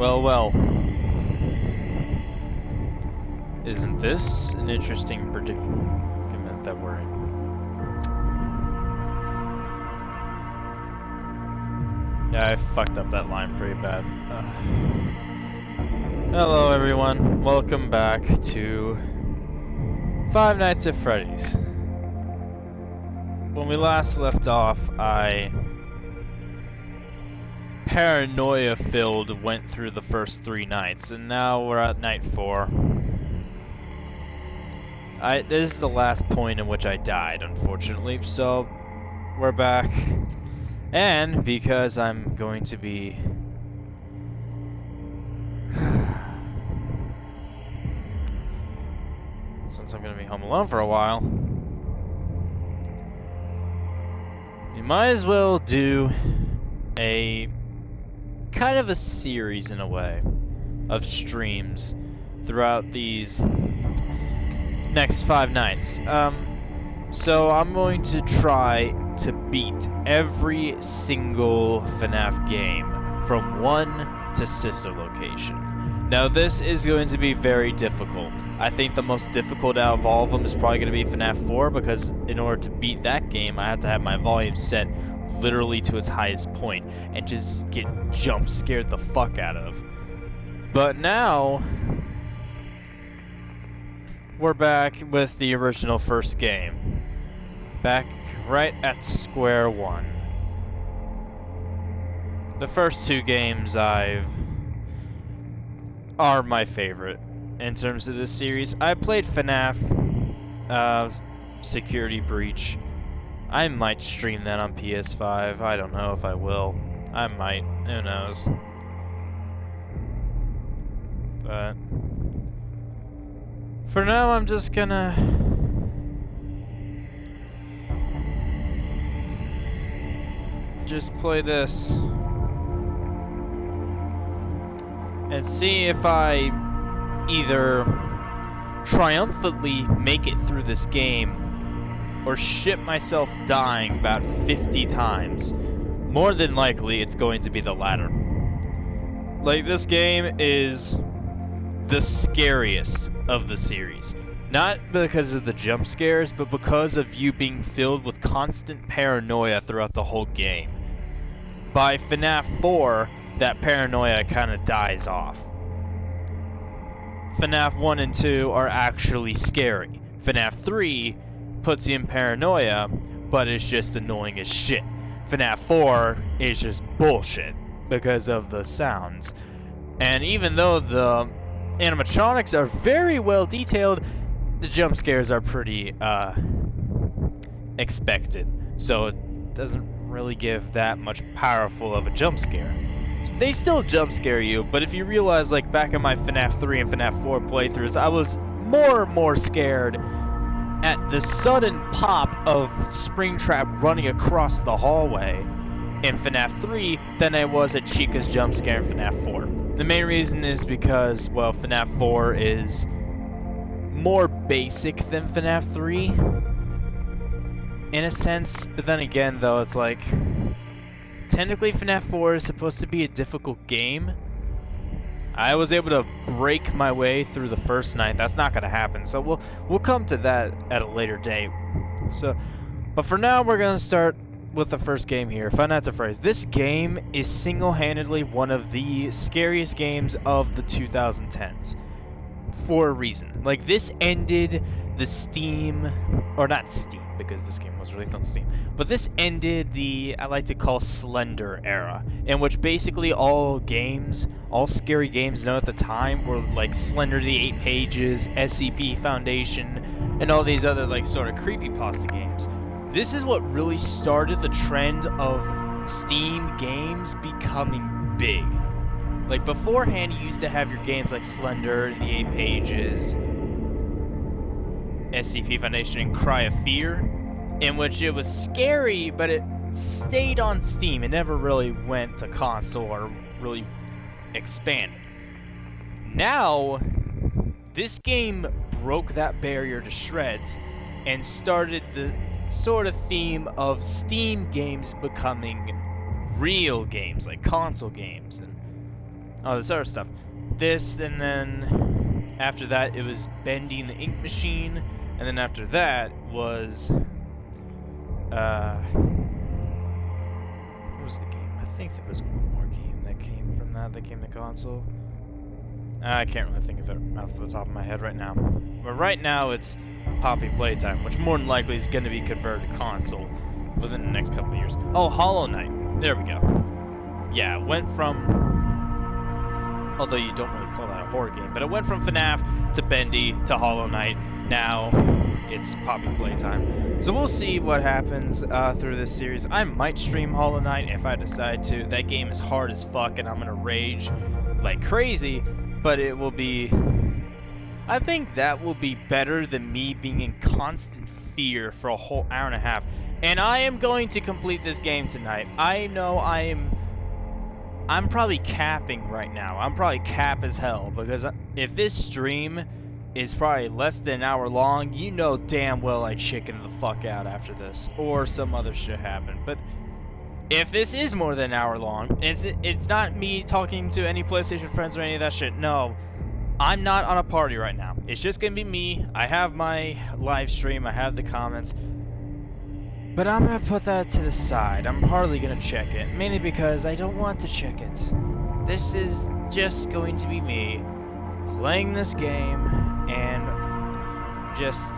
Well. Isn't this an interesting predicament that we're in? Yeah, I fucked up that line pretty bad. Hello everyone, welcome back to Five Nights at Freddy's. When we last left off, I paranoia-filled went through the first 3 nights, and now we're at night 4. This is the last point in which I died, unfortunately, so we're back. And because I'm going to be... since I'm going to be home alone for a while, we might as well do a kind of a series in a way of streams throughout these next 5 nights. So I'm going to try to beat every single FNAF game from 1 to sister location. Now this is going to be very difficult. I think the most difficult out of all of them is probably going to be FNAF 4, because in order to beat that game I have to have my volume set literally to its highest point and just get jump scared the fuck out of. But now we're back with the original first game. Back right at square one. The first 2 games are my favorite in terms of this series. I played FNAF Security Breach. I might stream that on PS5. I don't know if I will. I might. Who knows? But for now, I'm just gonna just play this and see if I either triumphantly make it through this game or shit myself dying about 50 times. More than likely, it's going to be the latter. Like, this game is the scariest of the series. Not because of the jump scares, but because of you being filled with constant paranoia throughout the whole game. By FNAF 4, that paranoia kind of dies off. FNAF 1 and 2 are actually scary. FNAF 3 puts you in paranoia, but it's just annoying as shit. FNAF 4 is just bullshit because of the sounds. And even though the animatronics are very well detailed, the jump scares are pretty expected. So it doesn't really give that much powerful of a jump scare. They still jump scare you, but if you realize, like, back in my FNAF 3 and FNAF 4 playthroughs, I was more and more scared at the sudden pop of Springtrap running across the hallway in FNAF 3 than I was at Chica's jump scare in FNAF 4. The main reason is because, well, FNAF 4 is more basic than FNAF 3 in a sense, but then again, though, it's like, technically FNAF 4 is supposed to be a difficult game. I was able to break my way through the first night. That's not going to happen, so we'll come to that at a later date. So, but for now, we're going to start with the first game here, Five Nights at Freddy's. This game is single-handedly one of the scariest games of the 2010s. For a reason. Like, this ended the Steam, or not Steam, because this game was released on Steam, but this ended the, I like to call, Slender era, in which basically all scary games known at the time were like Slender the 8 Pages, SCP Foundation, and all these other like sort of creepypasta games. This is what really started the trend of Steam games becoming big. Like, beforehand, you used to have your games like Slender, The 8 Pages, SCP Foundation, and Cry of Fear, in which it was scary, but it stayed on Steam. It never really went to console or really expanded. Now, this game broke that barrier to shreds and started the sort of theme of Steam games becoming real games, like console games. And Oh, this other stuff. This, and then after that, it was bending the ink machine, and then after that was, what was the game? I think there was one more game that came from that came to console. I can't really think of it off the top of my head right now. But right now, it's Poppy Playtime, which more than likely is going to be converted to console within the next couple of years. Oh, Hollow Knight. There we go. Yeah, it went from... Although you don't really call that a horror game, but it went from FNAF to Bendy to Hollow Knight. Now it's Poppy Playtime. So we'll see what happens through this series. I might stream Hollow Knight if I decide to. That game is hard as fuck, and I'm gonna rage like crazy. But it will be... I think that will be better than me being in constant fear for a whole hour and a half. And I am going to complete this game tonight. I know I'm probably capping right now. I'm probably cap as hell, because if this stream is probably less than an hour long, you know damn well I'd chicken the fuck out after this, or some other shit happen. But if this is more than an hour long, it's not me talking to any PlayStation friends or any of that shit. No, I'm not on a party right now. It's just gonna be me. I have my live stream, I have the comments. But I'm gonna put that to the side. I'm hardly gonna check it, mainly because I don't want to check it. This is just going to be me playing this game and just...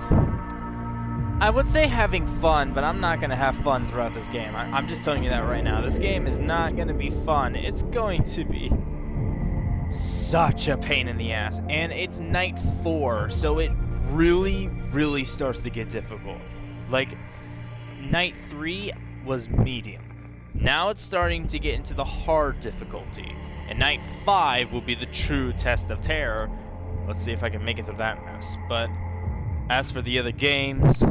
I would say having fun, but I'm not gonna have fun throughout this game. I'm just telling you that right now. This game is not gonna be fun. It's going to be such a pain in the ass. And it's night 4, so it really, really starts to get difficult. Like... Night 3 was medium. Now it's starting to get into the hard difficulty. And Night 5 will be the true test of terror. Let's see if I can make it through that mess. But as for the other games,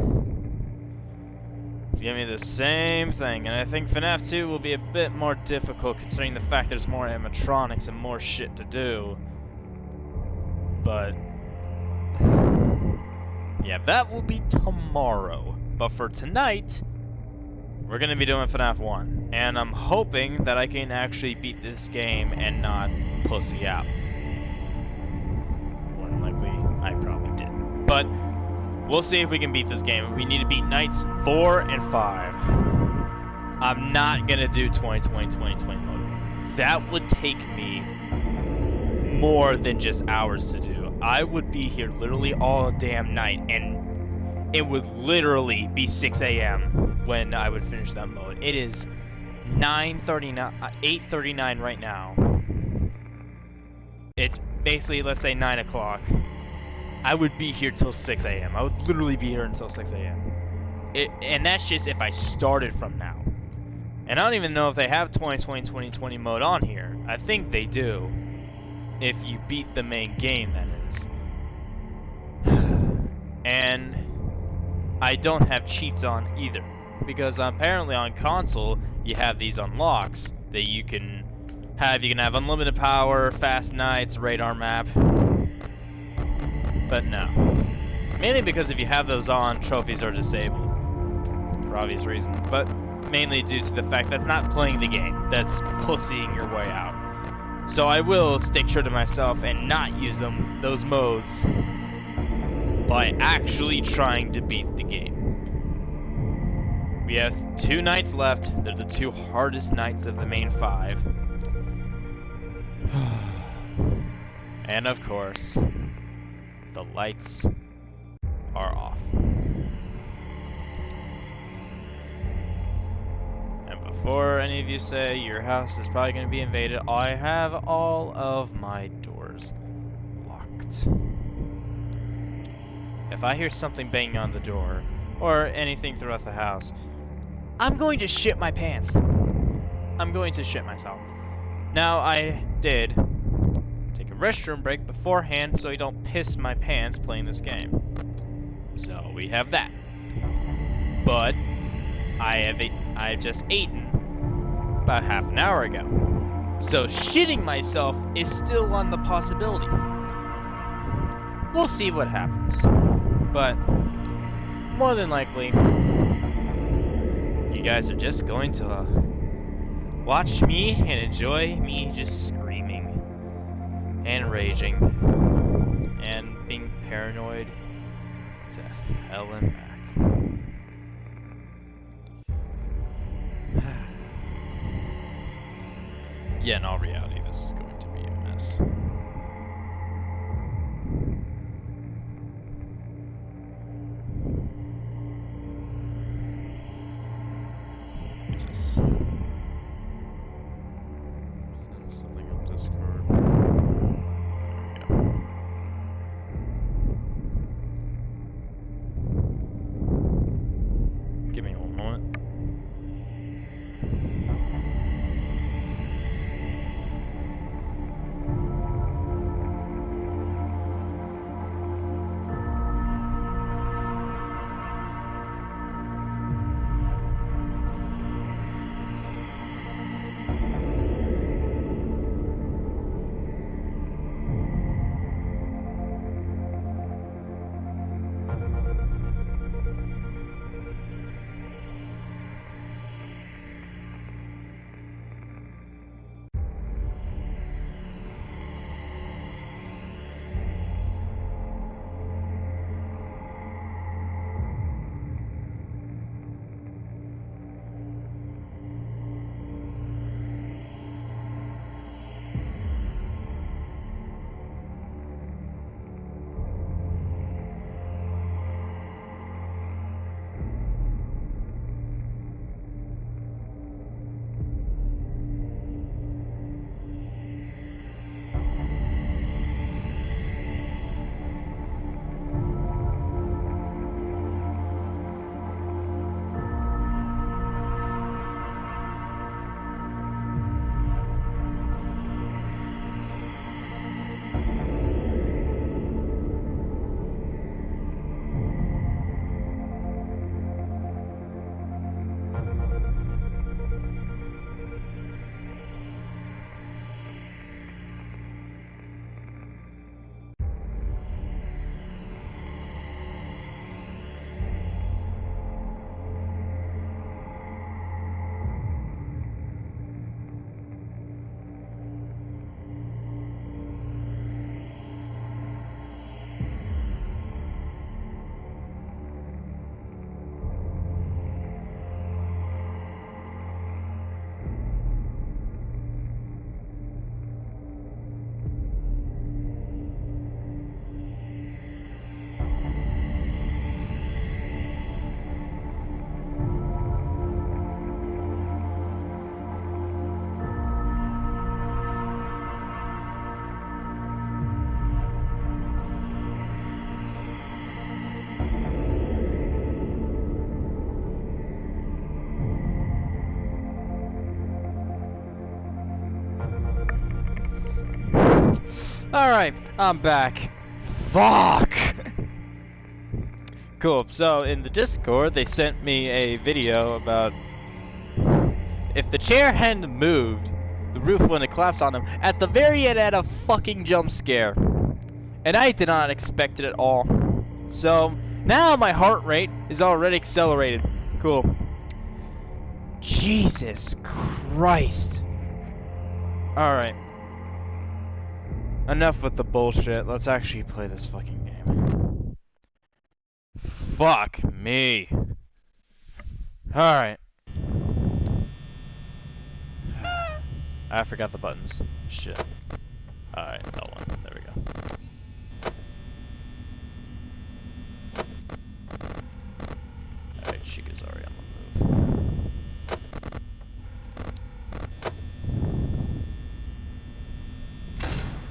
it's gonna be the same thing. And I think FNAF 2 will be a bit more difficult considering the fact there's more animatronics and more shit to do. But yeah, that will be tomorrow. But for tonight, we're going to be doing FNAF 1. And I'm hoping that I can actually beat this game and not pussy out. More than likely, I probably did. But we'll see if we can beat this game. We need to beat nights 4 and 5. I'm not going to do 2020 mode. That would take me more than just hours to do. I would be here literally all damn night, and it would literally be 6 a.m. when I would finish that mode. It is 8:39 right now. It's basically, let's say, 9 o'clock. I would be here till 6 a.m. I would literally be here until 6 a.m. And that's just if I started from now. And I don't even know if they have 2020 mode on here. I think they do. If you beat the main game, that is. And I don't have cheats on either, because apparently on console you have these unlocks that you can have. You can have unlimited power, fast nights, radar map. But no, mainly because if you have those on, trophies are disabled for obvious reasons. But mainly due to the fact that's not playing the game, that's pussying your way out. So I will stick true to myself and not use those modes by actually trying to beat the game. We have 2 nights left. They're the 2 hardest nights of the main 5. And of course, the lights are off. And before any of you say your house is probably going to be invaded, I have all of my doors locked. If I hear something banging on the door, or anything throughout the house, I'm going to shit my pants. I'm going to shit myself. Now, I did take a restroom break beforehand so I don't piss my pants playing this game. So, we have that. But, I've just eaten about half an hour ago. So, shitting myself is still on the possibility. We'll see what happens. But, more than likely, you guys are just going to watch me and enjoy me just screaming. and raging and being paranoid to hell and back. Yeah, in all reality, this is going to be a mess. Just send something on Discord. There we go. Give me one moment. Alright, I'm back. Fuck! Cool, so in the Discord, they sent me a video about if the chair hadn't moved, the roof wouldn't have collapsed on him. At the very end, I had a fucking jump scare. And I did not expect it at all. So, now my heart rate is already accelerated. Cool. Jesus Christ. Alright. Enough with the bullshit. Let's actually play this fucking game. Fuck me. Alright. I forgot the buttons. Shit. Alright, that one. There we go. Alright, Chica's already on the move.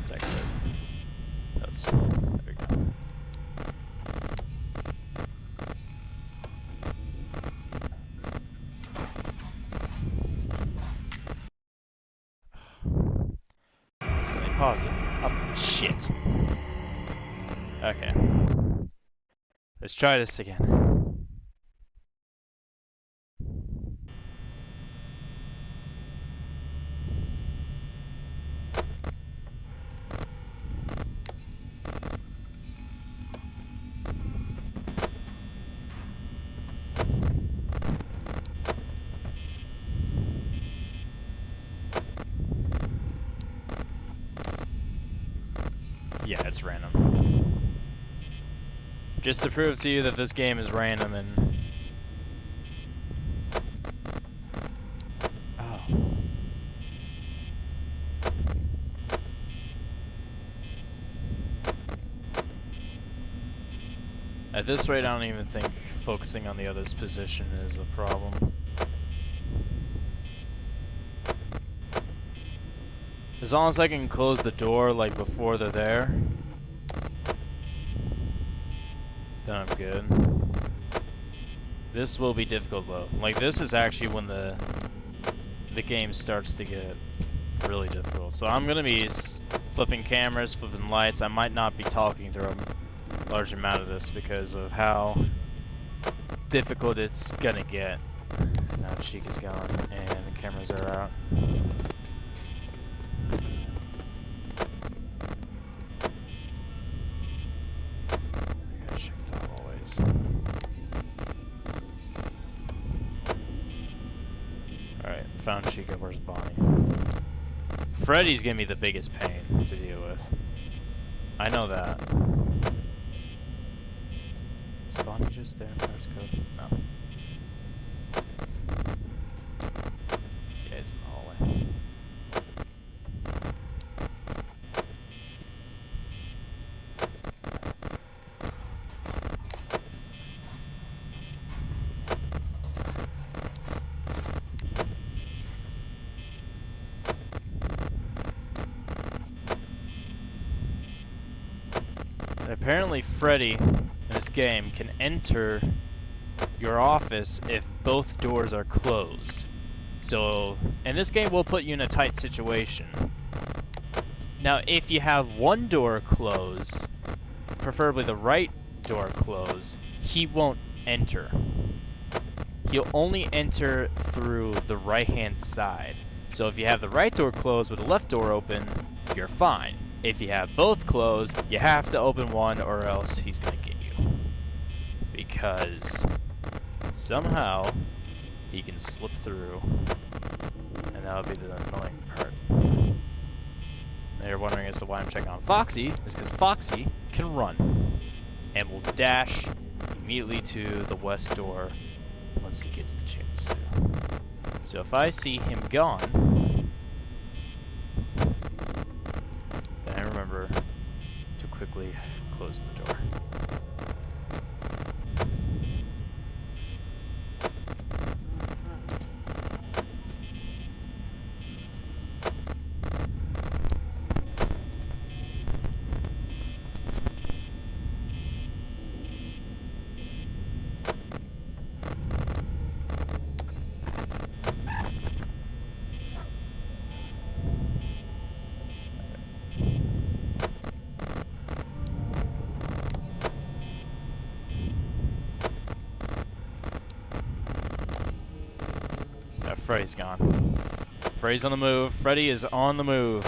Let's exit. There we go. So let me pause it. Oh, shit. Okay. Let's try this again. Yeah, it's random. Just to prove to you that this game is random and... Oh. At this rate, I don't even think focusing on the other's position is a problem. As long as I can close the door like before they're there, then I'm good. This will be difficult though. Like this is actually when the game starts to get really difficult. So I'm gonna be flipping cameras, flipping lights. I might not be talking through a large amount of this because of how difficult it's gonna get. Now Cheek is gone and the cameras are out. Alright, found Chica. Where's Bonnie? Freddy's gonna be the biggest pain to deal with. I know that. Is Bonnie just there? There's code. No. Yeah, he's in the hallway. Apparently Freddy in this game can enter your office if both doors are closed. So, and this game will put you in a tight situation. Now, if you have one door closed, preferably the right door closed, he won't enter. He'll only enter through the right-hand side. So if you have the right door closed with the left door open, you're fine. If you have both closed, you have to open one or else he's gonna get you. Because somehow he can slip through, and that'll be the annoying part. And you're wondering as to why I'm checking on Foxy, is because Foxy can run and will dash immediately to the west door once he gets the chance to. So if I see him gone, then I remember to quickly close the door. Freddy's gone. Freddy's on the move. Freddy is on the move.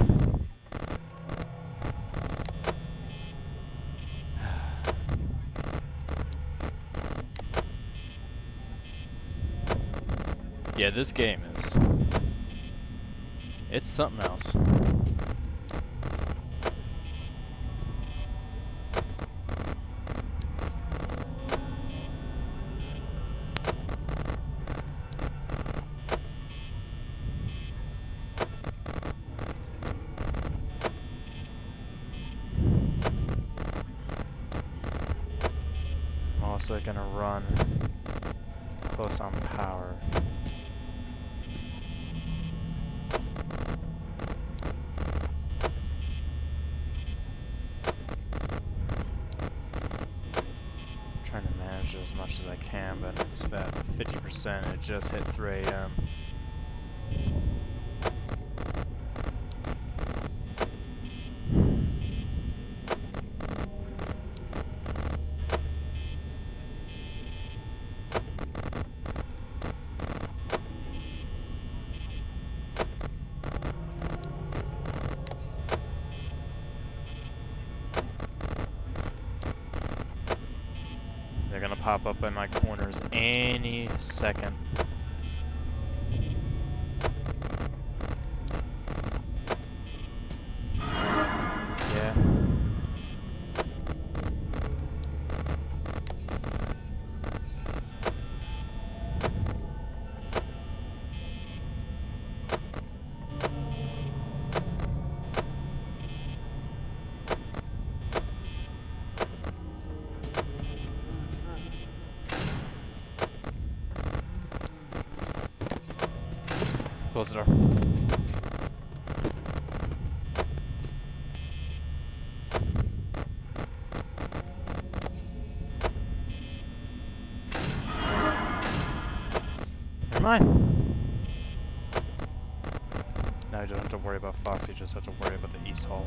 Yeah, this game is... it's something else. Also gonna run close on power. Trying to manage it as much as I can, but it's about 50%. It just hit 3 AM. They're gonna pop up in my corners any second. Yeah. Close the door. Never mind. Now you don't have to worry about Fox, you just have to worry about the East Hall.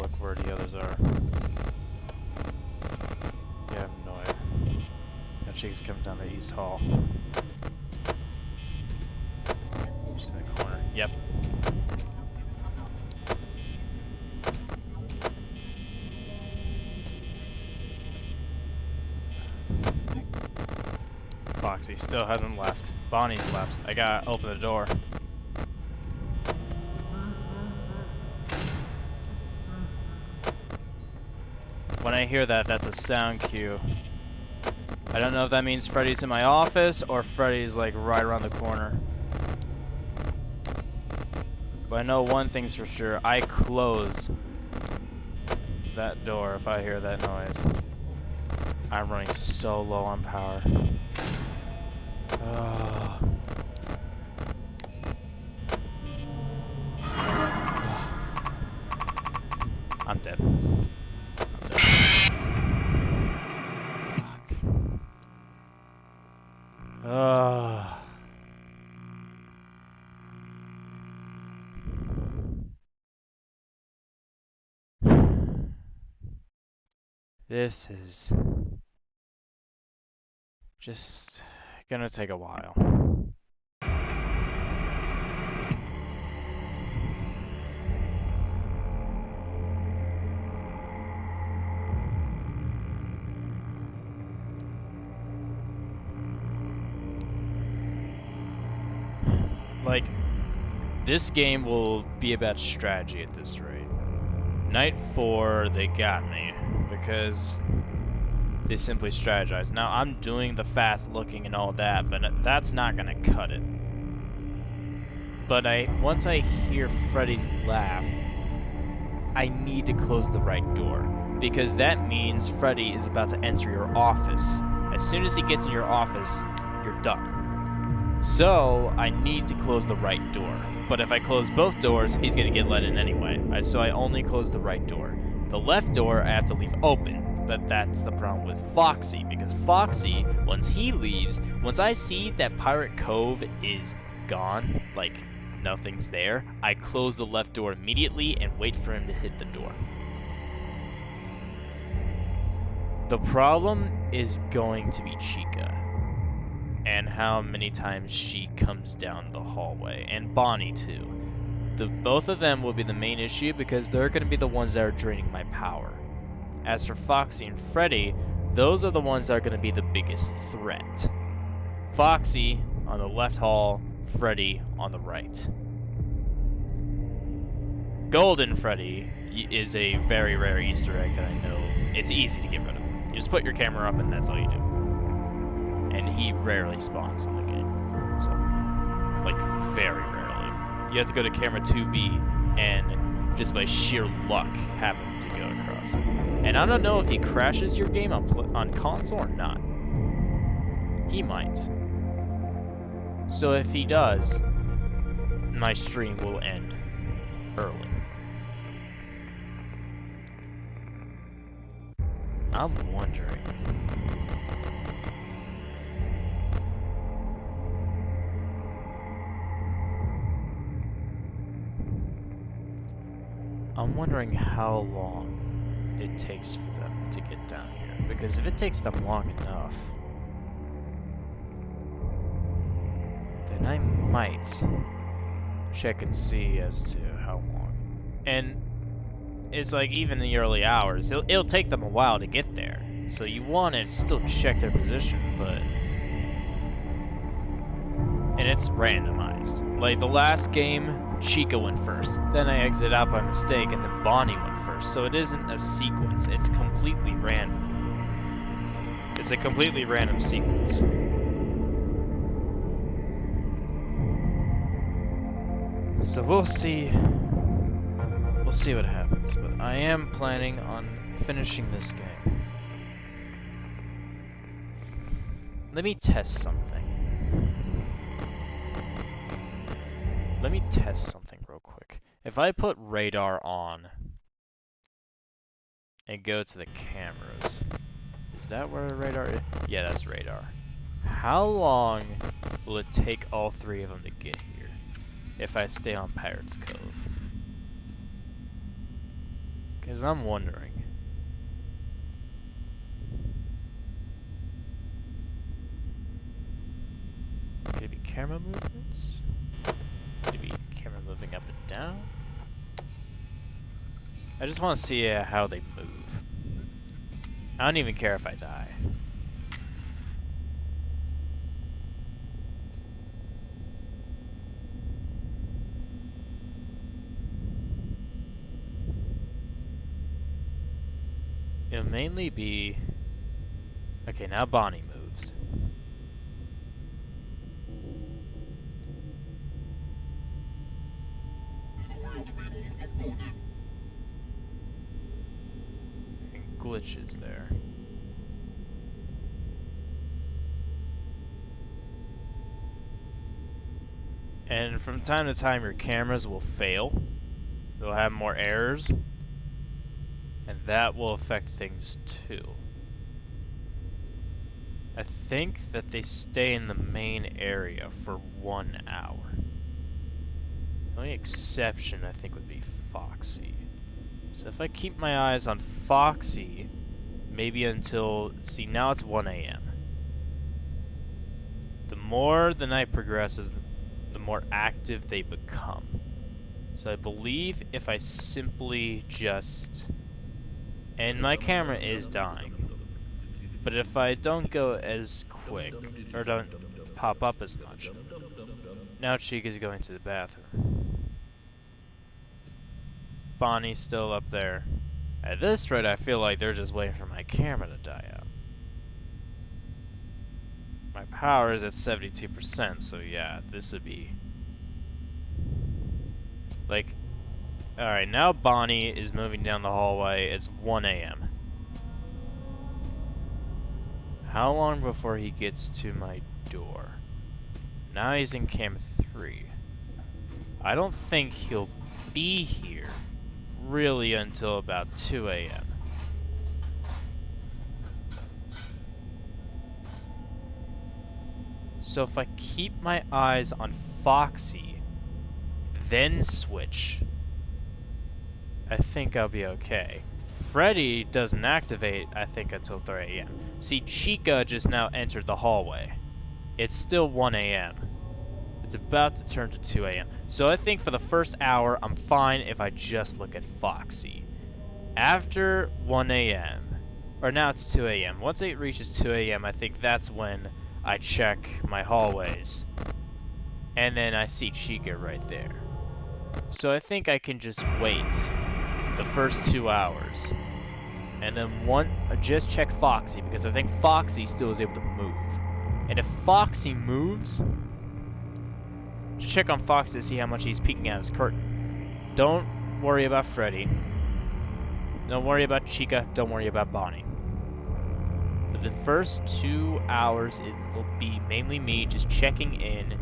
Look where the others are. Yeah, I have no idea. That chick's coming down the East Hall. She's in the corner. Yep. Foxy still hasn't left. Bonnie's left. I gotta open the door. When I hear that, that's a sound cue. I don't know if that means Freddy's in my office or Freddy's like right around the corner. But I know one thing's for sure. I close that door if I hear that noise. I'm running so low on power. I'm dead. This is just gonna take a while. Like, this game will be about strategy at this rate. Night 4, they got me because they simply strategized. Now, I'm doing the fast looking and all that, but that's not gonna cut it. But once I hear Freddy's laugh, I need to close the right door, because that means Freddy is about to enter your office. As soon as he gets in your office, you're done. So, I need to close the right door. But if I close both doors, he's going to get let in anyway. So I only close the right door. The left door, I have to leave open. But that's the problem with Foxy. Because Foxy, once he leaves, once I see that Pirate Cove is gone, like nothing's there, I close the left door immediately and wait for him to hit the door. The problem is going to be Chica. And how many times she comes down the hallway, and Bonnie too. Both of them will be the main issue because they're going to be the ones that are draining my power. As for Foxy and Freddy, those are the ones that are going to be the biggest threat. Foxy on the left hall, Freddy on the right. Golden Freddy is a very rare Easter egg that I know it's easy to get rid of. You just put your camera up and that's all you do. And he rarely spawns in the game. So, like, very rarely. You have to go to camera 2B and just by sheer luck happen to go across it. And I don't know if he crashes your game on console or not. He might. So if he does, my stream will end early. I'm wondering. I'm wondering how long it takes for them to get down here. Because if it takes them long enough, then I might check and see as to how long. And it's like, even in the early hours, it'll take them a while to get there. So you want to still check their position, but... And it's randomized. Like the last game, Chica went first. Then I exited out by mistake, and then Bonnie went first. hours, so it isn't a sequence. It's completely random. It's a completely random sequence. So we'll see. We'll see what happens, but I am planning on finishing this game. Let me test something. Let me test something real quick. If I put radar on and go to the cameras, is that where the radar is? Yeah, that's radar. How long will it take all three of them to get here if I stay on Pirates Cove? Because I'm wondering. Maybe camera movements? Maybe camera moving up and down? I just want to see how they move. I don't even care if I die. It'll mainly be... Okay, now Bonnie moves. And glitches there. And from time to time your cameras will fail. They'll have more errors. And that will affect things too. I think that they stay in the main area for 1 hour. The only exception I think would be Foxy. So if I keep my eyes on Foxy, maybe until... See, now it's 1 a.m. The more the night progresses, the more active they become. So I believe if I simply just... And my camera is dying. But if I don't go as quick, or don't pop up as much... Now Chica's going to the bathroom. Bonnie's still up there. At this rate, I feel like they're just waiting for my camera to die out. My power is at 72%, so yeah, this would be... Like... Alright, now Bonnie is moving down the hallway. It's 1 a.m. How long before he gets to my door? Now he's in cam 3. I don't think he'll be here really until about 2 a.m. So if I keep my eyes on Foxy, then switch, I think I'll be okay. Freddy doesn't activate, I think, until 3 a.m. See, Chica just now entered the hallway. It's still 1 a.m. It's about to turn to 2 a.m. So I think for the first hour, I'm fine if I just look at Foxy. After 1 a.m., or now it's 2 a.m. Once it reaches 2 a.m., I think that's when I check my hallways. And then I see Chica right there. So I think I can just wait the first 2 hours. And then just check Foxy, because I think Foxy still is able to move. And if Foxy moves, just check on Foxy to see how much he's peeking out his curtain. Don't worry about Freddy. Don't worry about Chica. Don't worry about Bonnie. For the first 2 hours, it will be mainly me just checking in,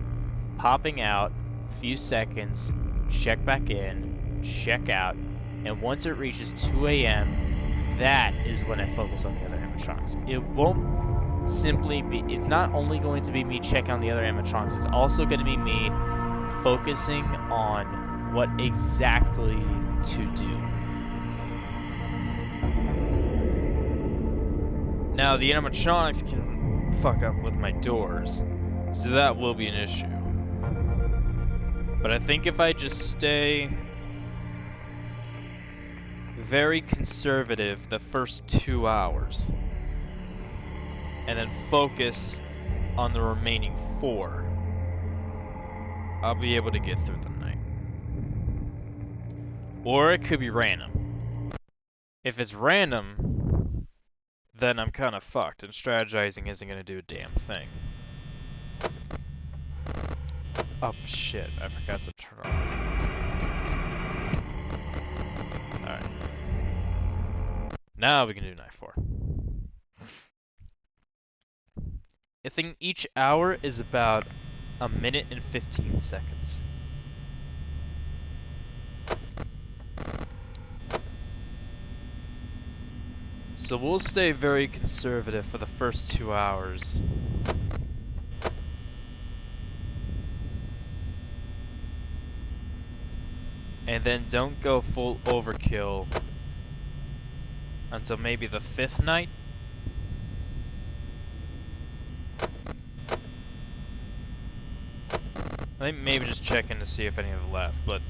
popping out, a few seconds, check back in, check out, and once it reaches 2 a.m., that is when I focus on the other animatronics. It won't simply be, it's not only going to be me checking on the other animatronics, it's also going to be me focusing on what exactly to do. Now, the animatronics can fuck up with my doors, so that will be an issue. But I think if I just stay very conservative the first 2 hours, and then focus on the remaining 4, I'll be able to get through the night. Or it could be random. If it's random, then I'm kind of fucked, and strategizing isn't gonna do a damn thing. Oh shit, I forgot to turn on. Alright. Now we can do night 4. I think each hour is about a minute and 15 seconds. So we'll stay very conservative for the first 2 hours. And then don't go full overkill until maybe the 5th night. I think maybe just check in to see if any have left, but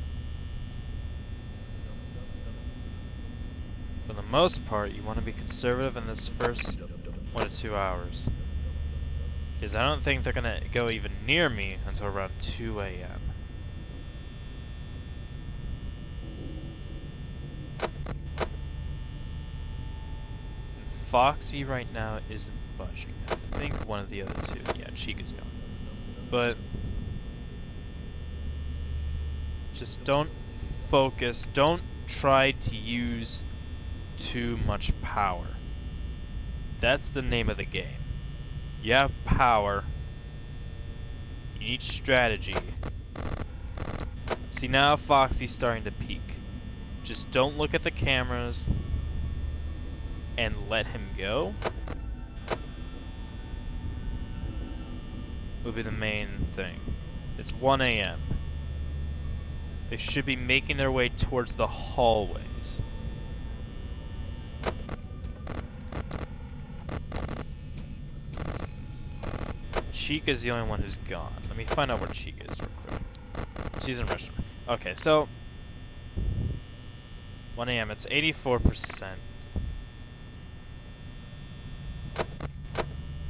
for the most part, you want to be conservative in this first 1 to 2 hours. Because I don't think they're going to go even near me until around 2 a.m. Foxy right now isn't budging. I think one of the other two. Yeah, Chica's gone. But just don't focus. Don't try to use too much power. That's the name of the game. You have power. You need strategy. See, now Foxy's starting to peak. Just don't look at the cameras and let him go would be the main thing. It's 1 a.m. They should be making their way towards the hallways. Chica's the only one who's gone. Let me find out where Chica is real quick. She's in restaurant. Okay, so 1 a.m. It's 84%.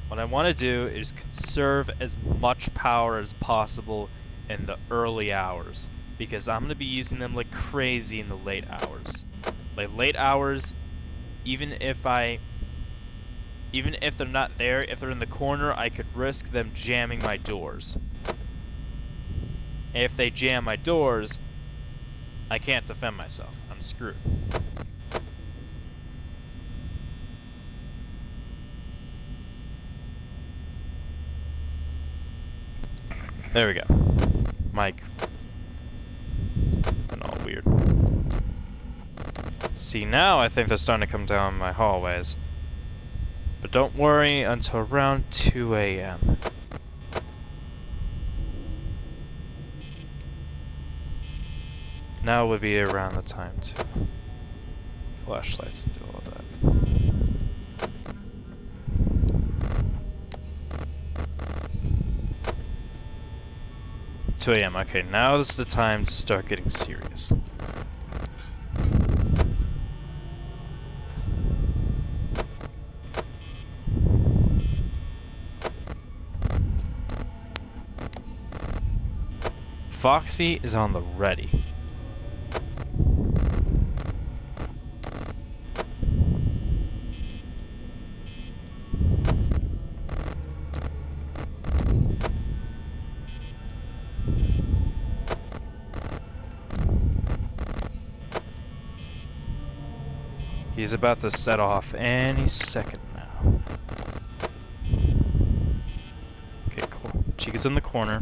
What I want to do is conserve as much power as possible in the early hours, because I'm going to be using them like crazy in the late hours. Like late hours, even if they're not there, if they're in the corner, I could risk them jamming my doors. And if they jam my doors, I can't defend myself. I'm screwed. There we go. Mike. And all weird. See, now I think they're starting to come down my hallways. But don't worry until around 2 a.m. Now would be around the time to flashlights and do all that. 2 a.m. Okay, now is the time to start getting serious. Foxy is on the ready. He's about to set off any second now. Okay, cool. Chica's in the corner.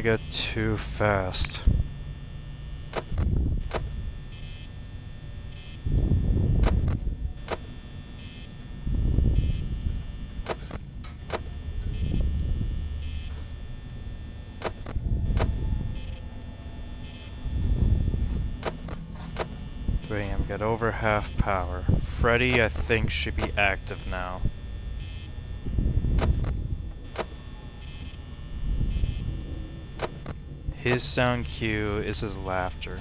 Go too fast. Graham got over half power. Freddy, I think, should be active now. His sound cue is his laughter.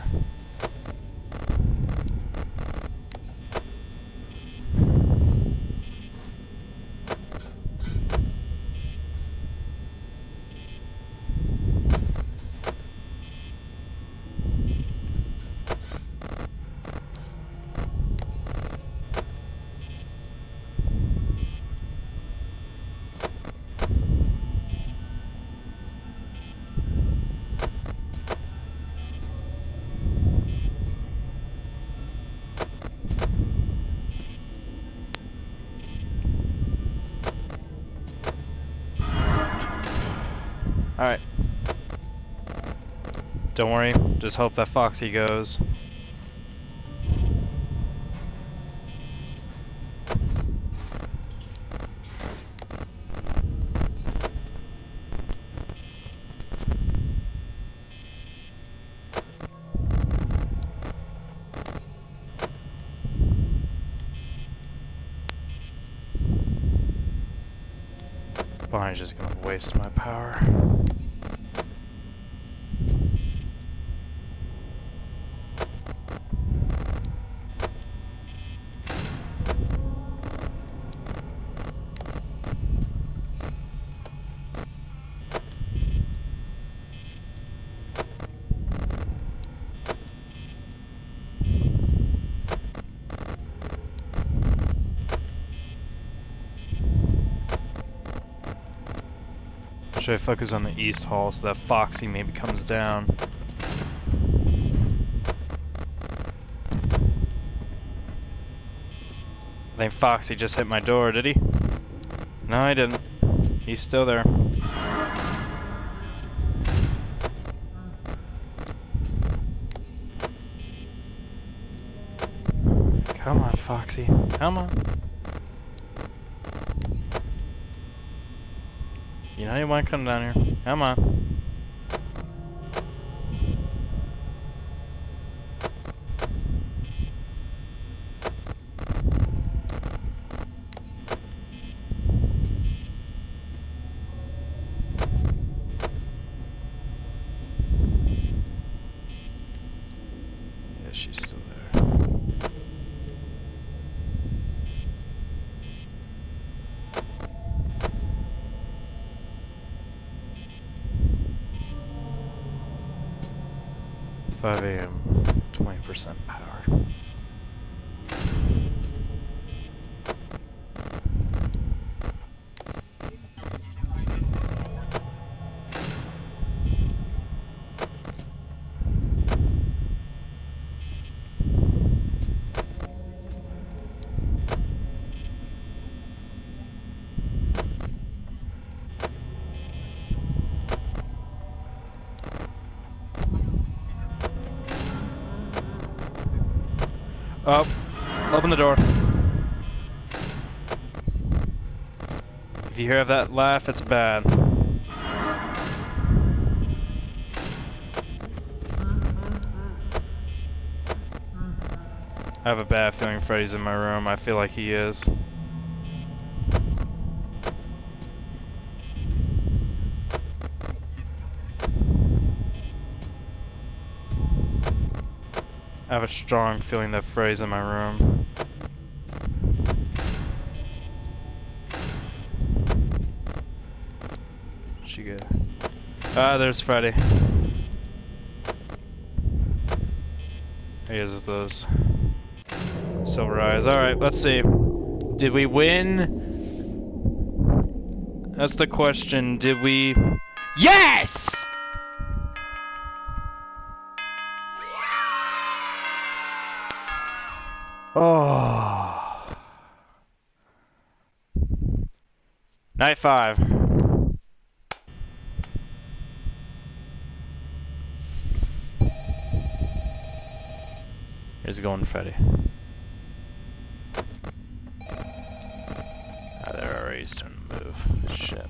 Alright. Don't worry, just hope that Foxy goes. Bonnie's just gonna waste my power. Should I focus on the east hall so that Foxy maybe comes down? I think Foxy just hit my door, did he? No, he didn't. He's still there. Come on, Foxy. Come on. You know you want to come down here. Come on. Yeah, she's still there. $5 AM, 20% power. Oh, open the door. If you hear that laugh, it's bad. I have a bad feeling Freddy's in my room. I feel like he is. I have a strong feeling that Freddy's in my room. Where'd she go? Ah, there's Freddy. There he is with those silver eyes. Alright, let's see. Did we win? That's the question. Did we... Yes! Oh. Night 5. Here's going Freddy. Ah, they're already starting to move. Shit.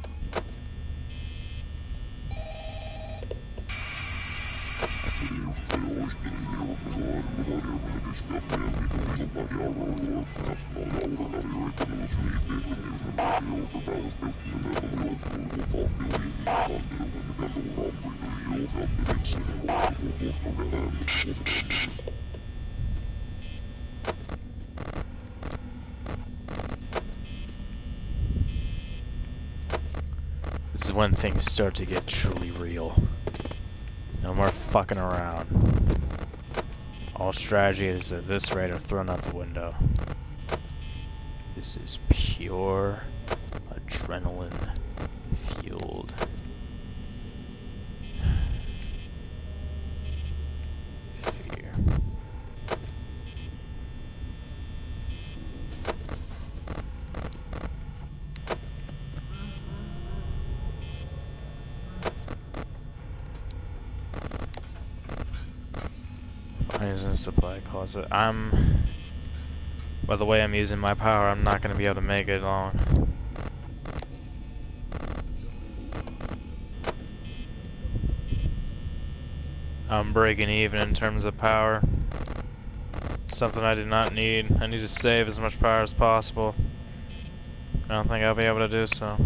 This is when things start to get truly real. No more fucking around. All strategy is at this rate are thrown out the window. This is pure adrenaline fueled. Fear. Poison supply closet. By the way I'm using my power, I'm not going to be able to make it long. I'm breaking even in terms of power. Something I do not need. I need to save as much power as possible. I don't think I'll be able to do so.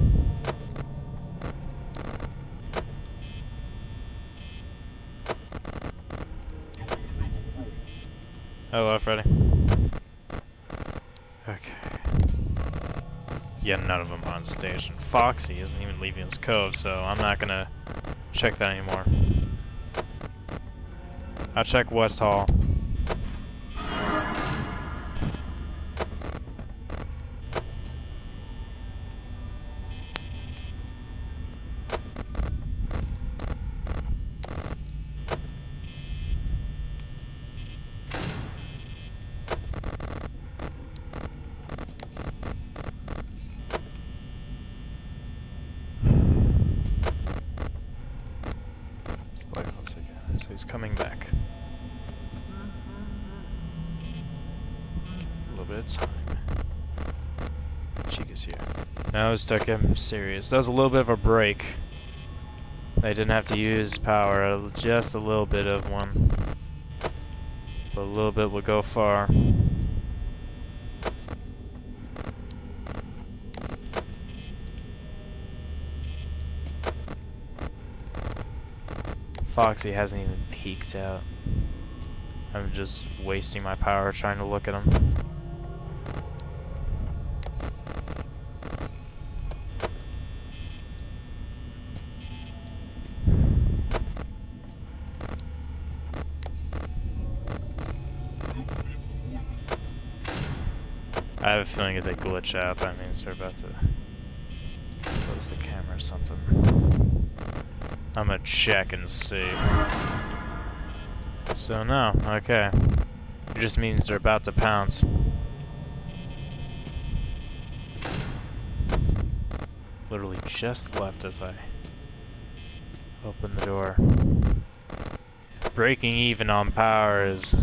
Hello, Freddy. Okay. Yeah, none of them are on stage. And Foxy isn't even leaving his cove, so I'm not gonna check that anymore. I'll check West Hall. So he's coming back. A little bit of time. Chica's here. Now it's start getting serious. That was a little bit of a break. They didn't have to use power, just a little bit of one. But a little bit will go far. Foxy hasn't even peeked out. I'm just wasting my power trying to look at him. I have a feeling if they glitch out, that means they're about to close the camera or something. I'm gonna check and see. So no, okay. It just means they're about to pounce. Literally just left as I open the door. Breaking even on power is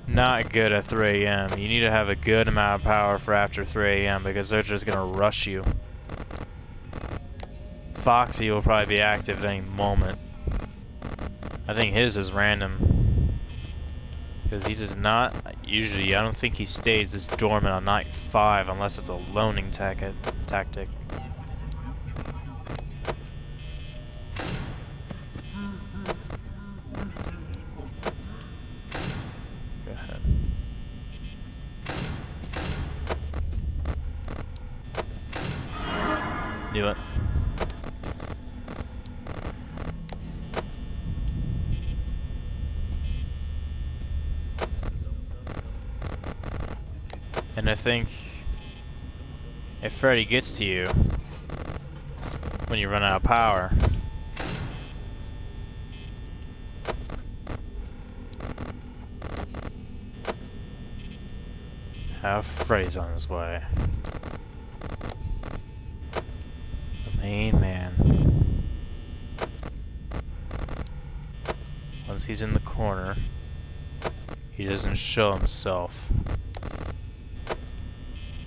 not good at 3 AM. You need to have a good amount of power for after 3 AM because they're just gonna rush you. Foxy will probably be active at any moment. I think his is random. Because he does not, usually, I don't think he stays this dormant on night 5 unless it's a loaning tactic. Go ahead. Do it. And I think if Freddy gets to you when you run out of power, Freddy's on his way. The main man. Once he's in the corner, he doesn't show himself.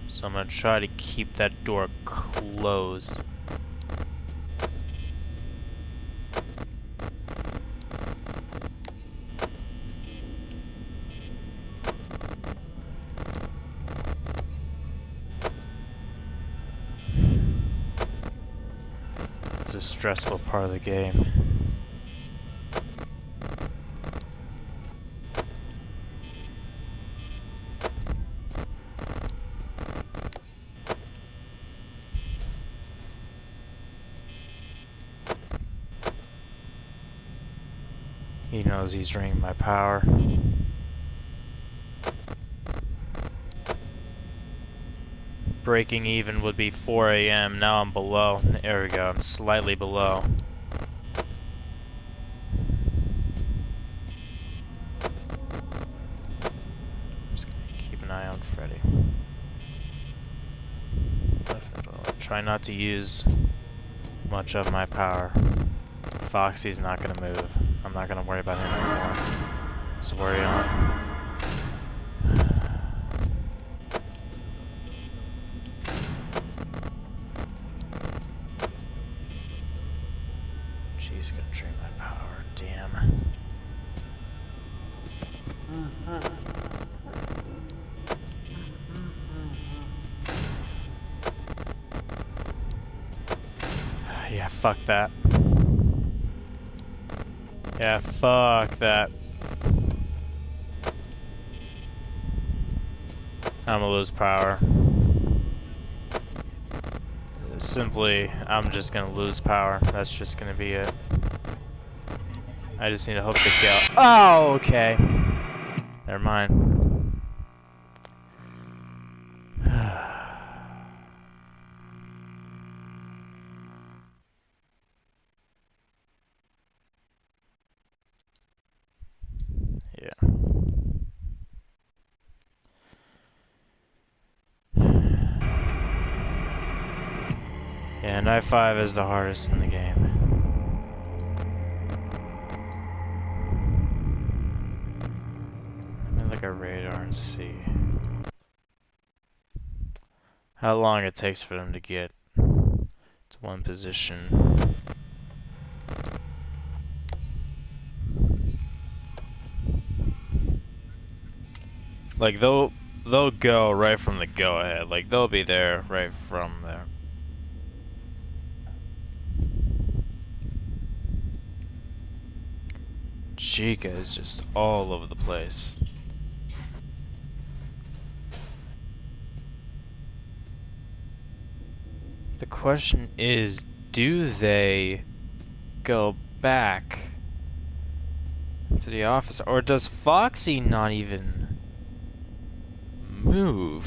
So I'm gonna try to keep that door closed. This a stressful part of the game. He knows he's draining my power. Breaking even would be 4 AM. Now I'm below. There we go. I'm slightly below. Just gonna keep an eye on Freddy. Try not to use much of my power. Foxy's not gonna move. I'm not gonna worry about him anymore. Just worry on. She's gonna drain my power. Damn. Yeah, fuck that. Yeah, fuck that. I'm gonna lose power. Simply, I'm just gonna lose power. That's just gonna be it. I just need to hope to kill. Oh, okay. Never mind. Yeah. Yeah, Knife 5 is the hardest in the game. Let me look at radar and see how long it takes for them to get to one position. Like they'll go right from the go ahead. Like they'll be there right from there. Chica is just all over the place. The question is, do they go back to the office, or does Foxy not even move?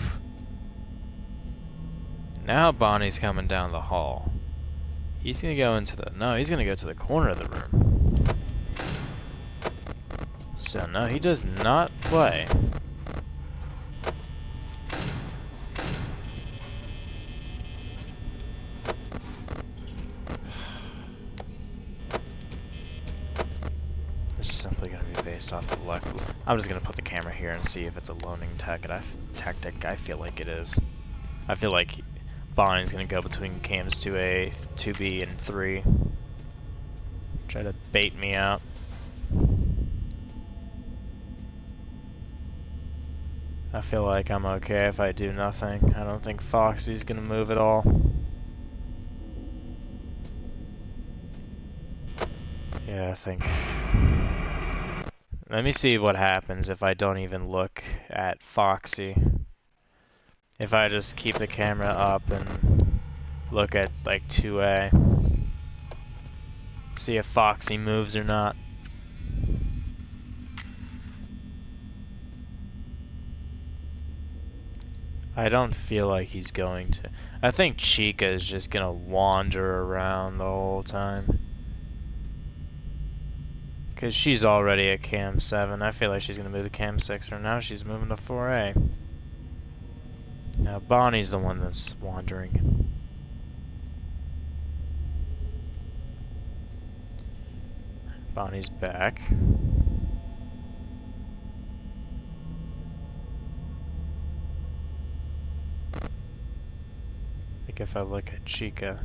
Now Bonnie's coming down the hall. He's gonna go into the... No, he's gonna go to the corner of the room. So no, he does not play. It's simply gonna be based off of luck. I'm just gonna put the camera here and see if it's a loaning tactic. I feel like it is. I feel like Bonnie's gonna go between cams 2A, 2B, and 3. Try to bait me out. I feel like I'm okay if I do nothing. I don't think Foxy's gonna move at all. Yeah, I think... Let me see what happens if I don't even look at Foxy. If I just keep the camera up and look at, like, 2A. See if Foxy moves or not. I don't feel like he's going to. I think Chica is just gonna wander around the whole time. Cause she's already at cam 7. I feel like she's gonna move to cam 6, or now she's moving to 4A. Now Bonnie's the one that's wandering. Bonnie's back. I think if I look at Chica...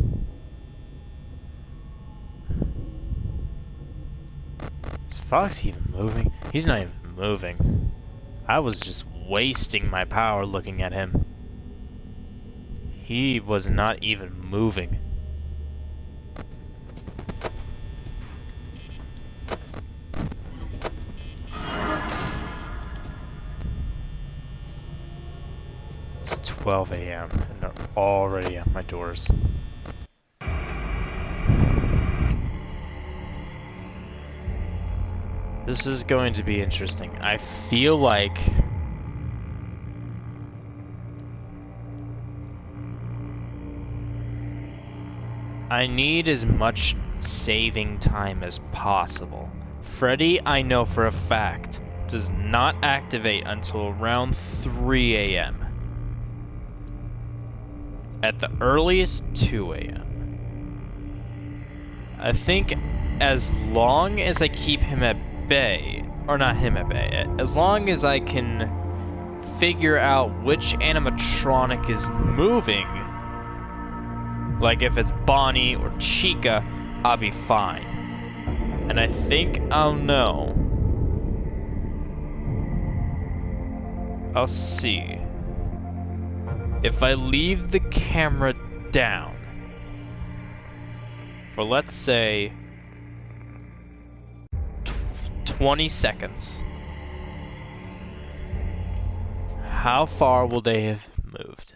Is Fox even moving? He's not even moving. I was just wasting my power looking at him. He was not even moving. 12 a.m. and they're already at my doors. This is going to be interesting. I feel like I need as much saving time as possible. Freddy, I know for a fact, does not activate until around 3 a.m. At the earliest, 2 a.m. I think as long as I keep him at bay, or not him at bay, as long as I can figure out which animatronic is moving, like if it's Bonnie or Chica, I'll be fine. And I think I'll know. I'll see. If I leave the camera down for, let's say, 20 seconds, how far will they have moved?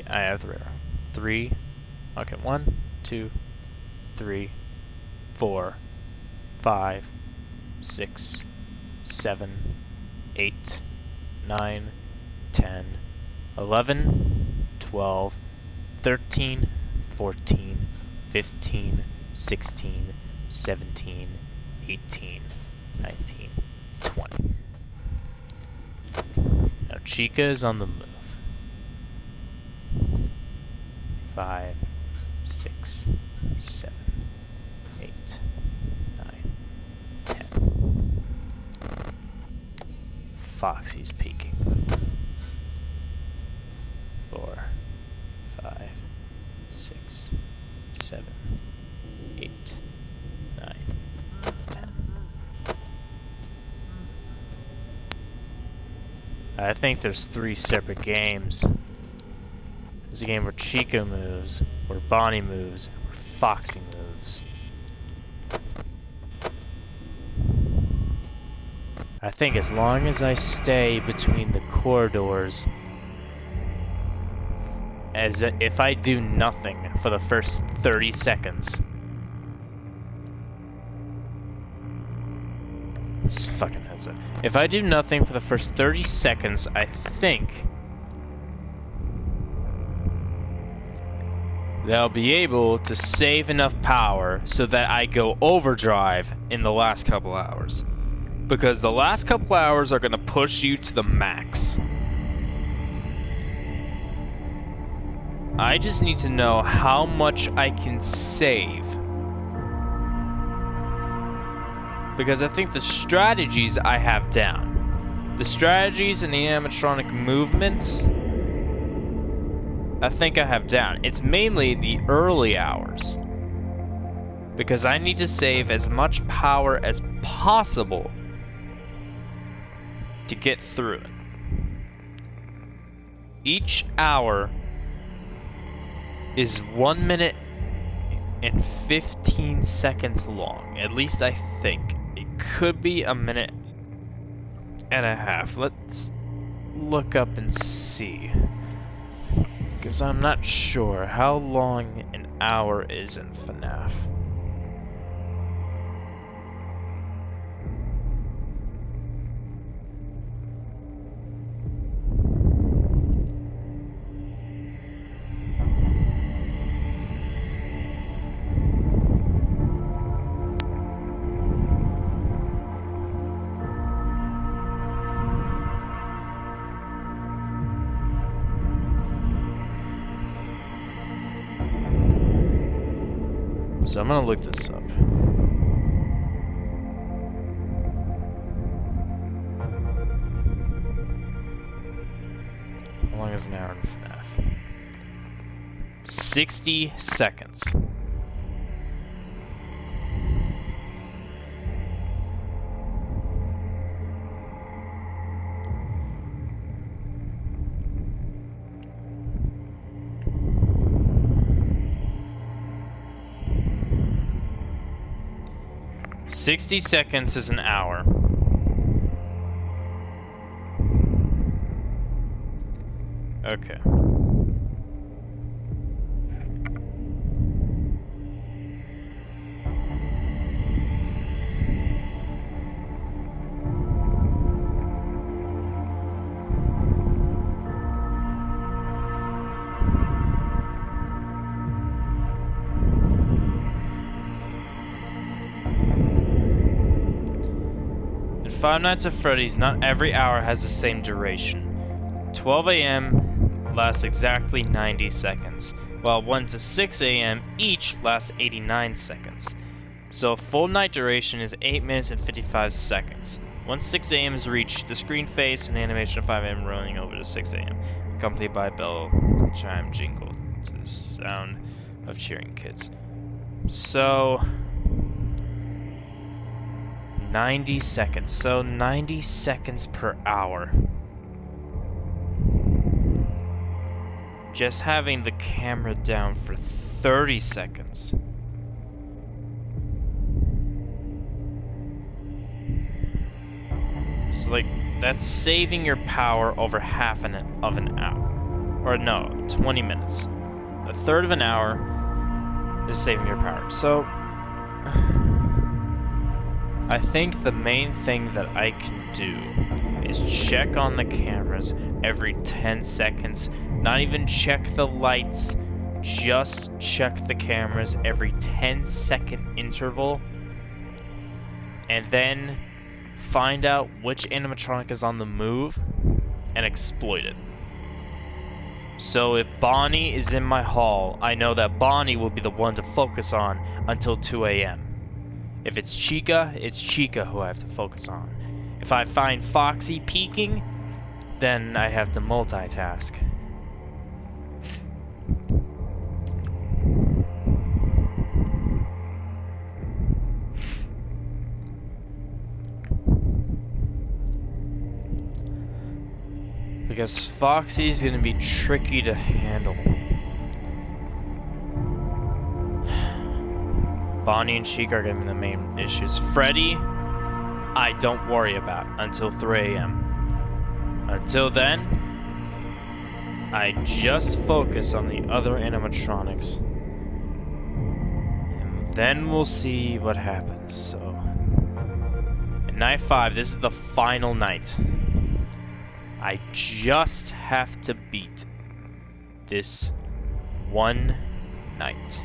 I have three. Okay, 1, 2, 3, 4, 5, 6, 7, 8, 9, 10, 11, 12, 13, 14, 15, 16, 17, 18, 19, 20. Now Chica is on the move. 5, 6, 7, 8, 9, 10. Foxy's peeking. 4, 5, 6, 7, 8, 9, 10. I think there's 3 separate games. There's a game where Chica moves, where Bonnie moves, where Foxy moves. I think as long as I stay between the corridors, as if I do nothing for the first 30 seconds. This fucking headset. If I do nothing for the first 30 seconds, I think they'll be able to save enough power so that I go overdrive in the last couple hours. Because the last couple hours are going to push you to the max. I just need to know how much I can save. Because I think the strategies I have down. The strategies and the animatronic movements, I think I have down. It's mainly the early hours. Because I need to save as much power as possible to get through it. Each hour is 1 minute and 15 seconds long. At least I think. It could be a minute and a half. Let's look up and see. Because I'm not sure how long an hour is in FNAF. So I'm gonna look this up. How long is an hour in FNAF? 60 seconds. "60 seconds is an hour. Okay. In Five Nights at Freddy's, not every hour has the same duration. 12 a.m. lasts exactly 90 seconds, while 1 to 6 a.m. each lasts 89 seconds. So full night duration is 8 minutes and 55 seconds. Once 6 a.m. is reached, the screen fades to an animation of 5 a.m. rolling over to 6 a.m., accompanied by a bell chime jingle to the sound of cheering kids. So 90 seconds. So 90 seconds per hour. Just having the camera down for 30 seconds. So like, that's saving your power over half of an hour. Or no, 20 minutes. A third of an hour is saving your power. So I think the main thing that I can do is check on the cameras every 10 seconds. Not even check the lights, just check the cameras every 10-second interval. And then find out which animatronic is on the move and exploit it. So if Bonnie is in my hall, I know that Bonnie will be the one to focus on until 2 a.m. If it's Chica, it's Chica who I have to focus on. If I find Foxy peeking, then I have to multitask. Because Foxy's gonna be tricky to handle. Bonnie and Chica are gonna be the main issues. Freddy, I don't worry about until 3 a.m. Until then, I just focus on the other animatronics. And then we'll see what happens. So, in night 5, this is the final night. I just have to beat this one night.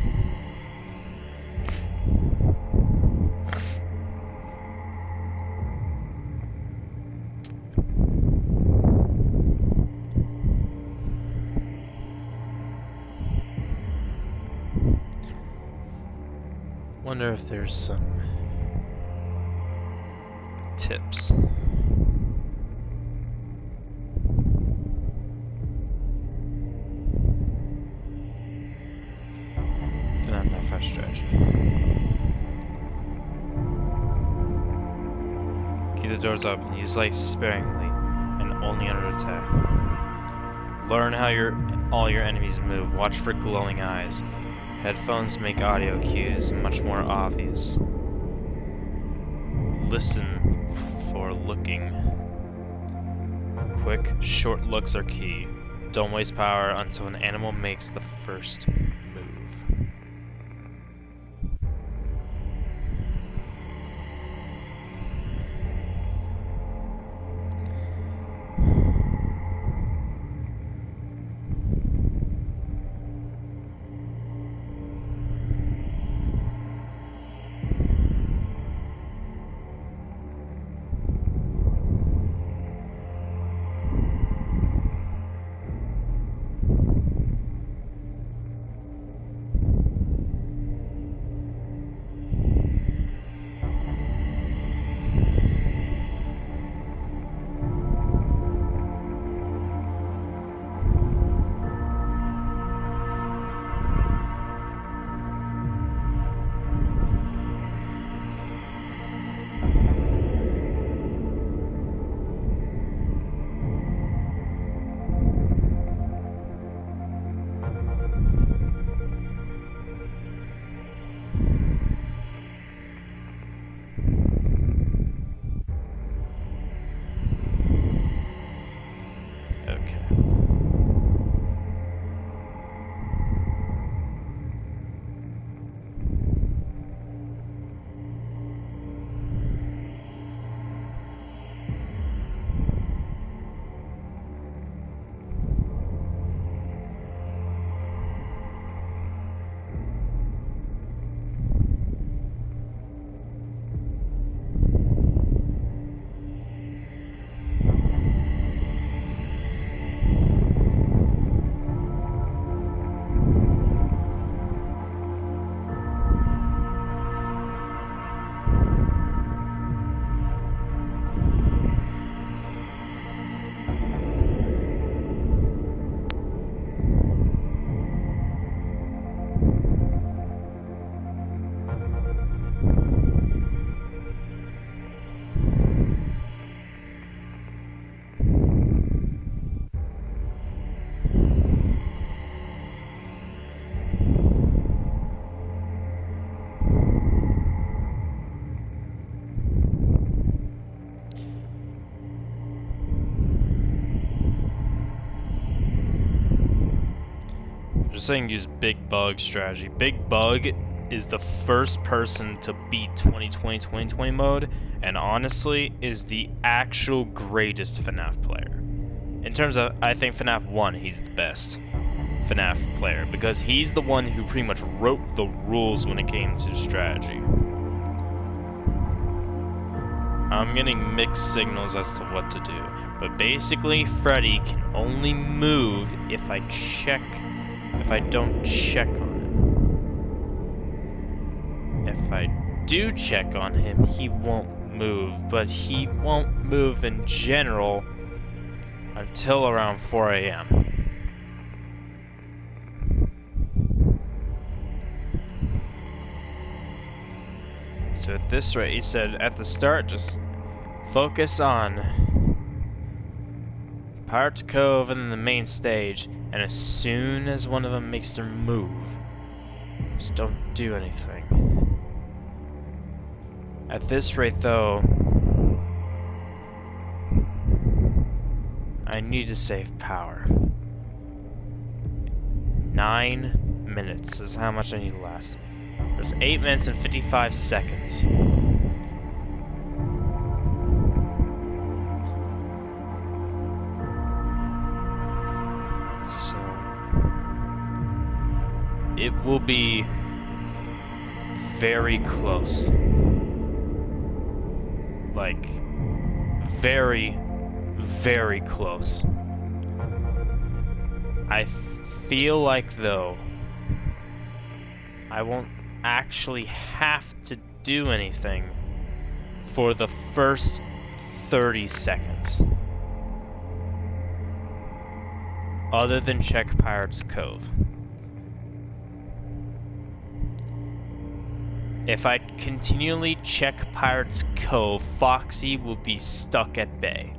Wonder if there's some tips. Strategy. Keep the doors open. Use lights sparingly and only under attack. Learn how all your enemies move. Watch for glowing eyes. Headphones make audio cues much more obvious. Listen for looking. Quick, short looks are key. Don't waste power until an animal makes the first move. just saying use Big Bug strategy. Big Bug is the first person to beat 2020 mode, and honestly is the actual greatest FNAF player. In terms of, I think FNAF 1, he's the best FNAF player, because he's the one who pretty much wrote the rules when it came to strategy. I'm getting mixed signals as to what to do, but basically Freddy can only move if I don't check on him. If I do check on him, he won't move, but he won't move in general until around 4 a.m. So at this rate, he said at the start, just focus on Pirates Cove and then the main stage, and as soon as one of them makes their move, just don't do anything. At this rate though, I need to save power. 9 minutes is how much I need to last. There's 8 minutes and 55 seconds. So it will be very close. Like very, very close. I feel like though I won't actually have to do anything for the first 30 seconds. Other than check Pirates Cove. If I continually check Pirates Cove, Foxy will be stuck at bay.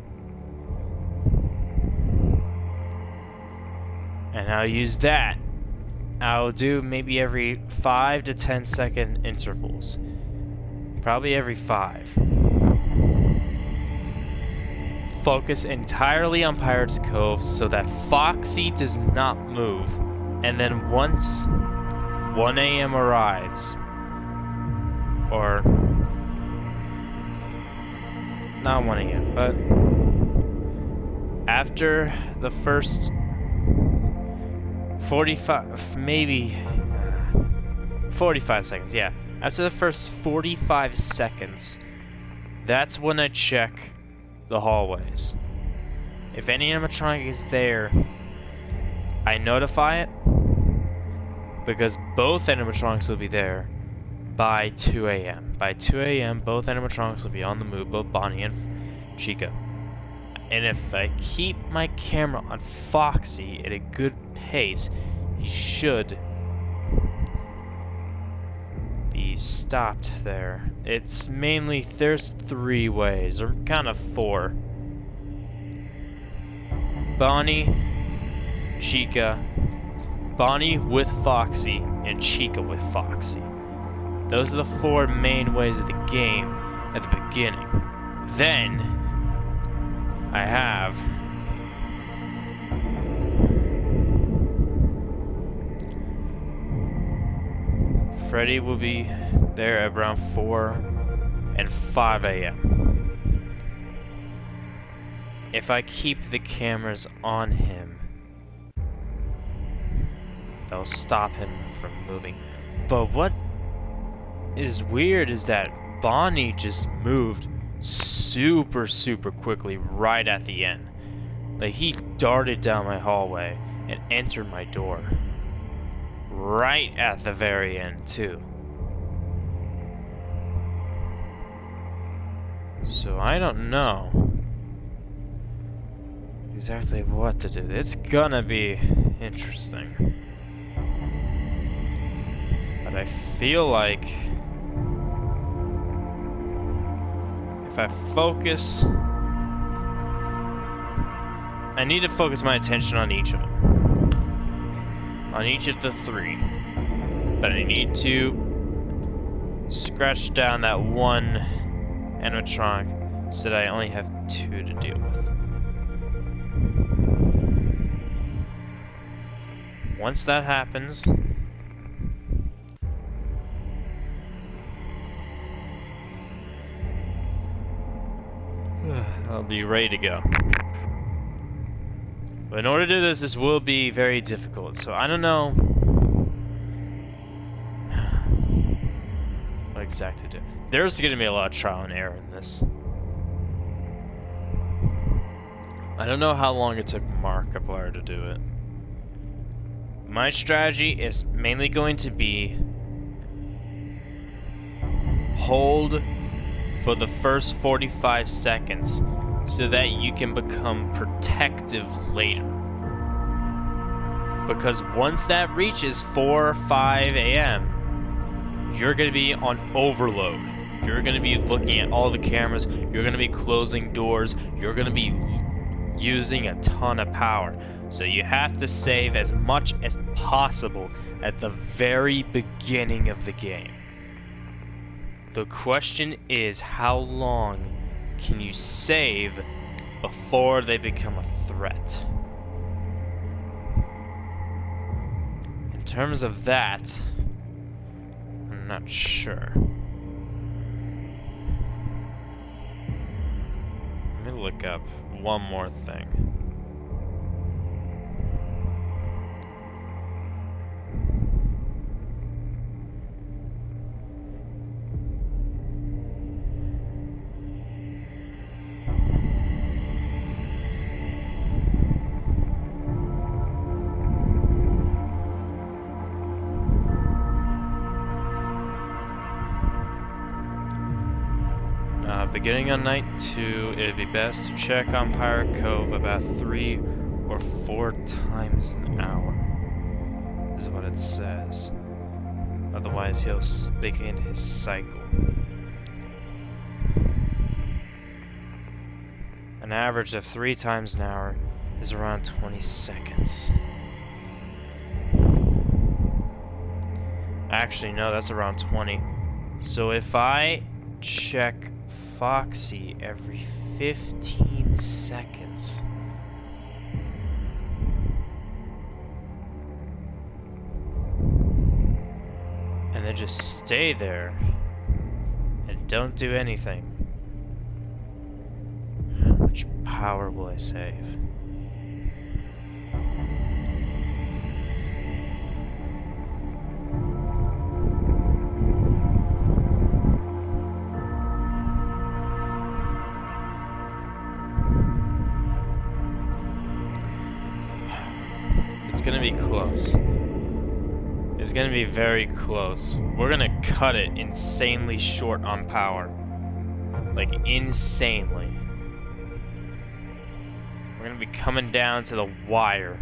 And I'll use that. I'll do maybe every 5 to 10 second intervals. Probably every 5. Focus entirely on Pirates Cove so that Foxy does not move. And then once 1 a.m. arrives, or not 1 a.m., but after the first 45, maybe 45 seconds, yeah. After the first 45 seconds, that's when I check the hallways. If any animatronic is there, I notify it, because both animatronics will be there by 2 a.m. By 2 a.m., both animatronics will be on the move, both Bonnie and Chica. And if I keep my camera on Foxy at a good pace, he should be stopped there. It's mainly, there's 3 ways, or kind of 4. Bonnie, Chica, Bonnie with Foxy, and Chica with Foxy. Those are the 4 main ways of the game at the beginning. Then I have Freddy will be there at around 4 and 5 a.m. If I keep the cameras on him, they'll stop him from moving. But what is weird is that Bonnie just moved super quickly right at the end. Like, he darted down my hallway and entered my door right at the very end too. So I don't know exactly what to do. It's gonna be interesting, but I feel like if I focus, I need to focus my attention on each of them. On each of the 3. But I need to scratch down that one animatronic so that I only have 2 to deal with. once that happens, I'll be ready to go. But in order to do this, this will be very difficult. So I don't know what exactly to do. There's going to be a lot of trial and error in this. I don't know how long it took Markiplier to do it. My strategy is mainly going to be hold for the first 45 seconds so that you can become protective later. Because once that reaches 4 or 5 a.m., you're going to be on overload. You're going to be looking at all the cameras, you're going to be closing doors, you're going to be using a ton of power. So you have to save as much as possible at the very beginning of the game. The question is, how long can you save before they become a threat? In terms of that, I'm not sure. Let me look up one more thing. Beginning on night 2, it'd be best to check on Pirate Cove about 3 or 4 times an hour, is what it says. Otherwise, he'll begin his cycle. An average of 3 times an hour is around 20 seconds. Actually, no, that's around 20. So if I check Foxy every 15 seconds. And then just stay there and don't do anything. How much power will I save? It's gonna be close. It's gonna be very close. We're gonna cut it insanely short on power. Like, insanely. We're gonna be coming down to the wire.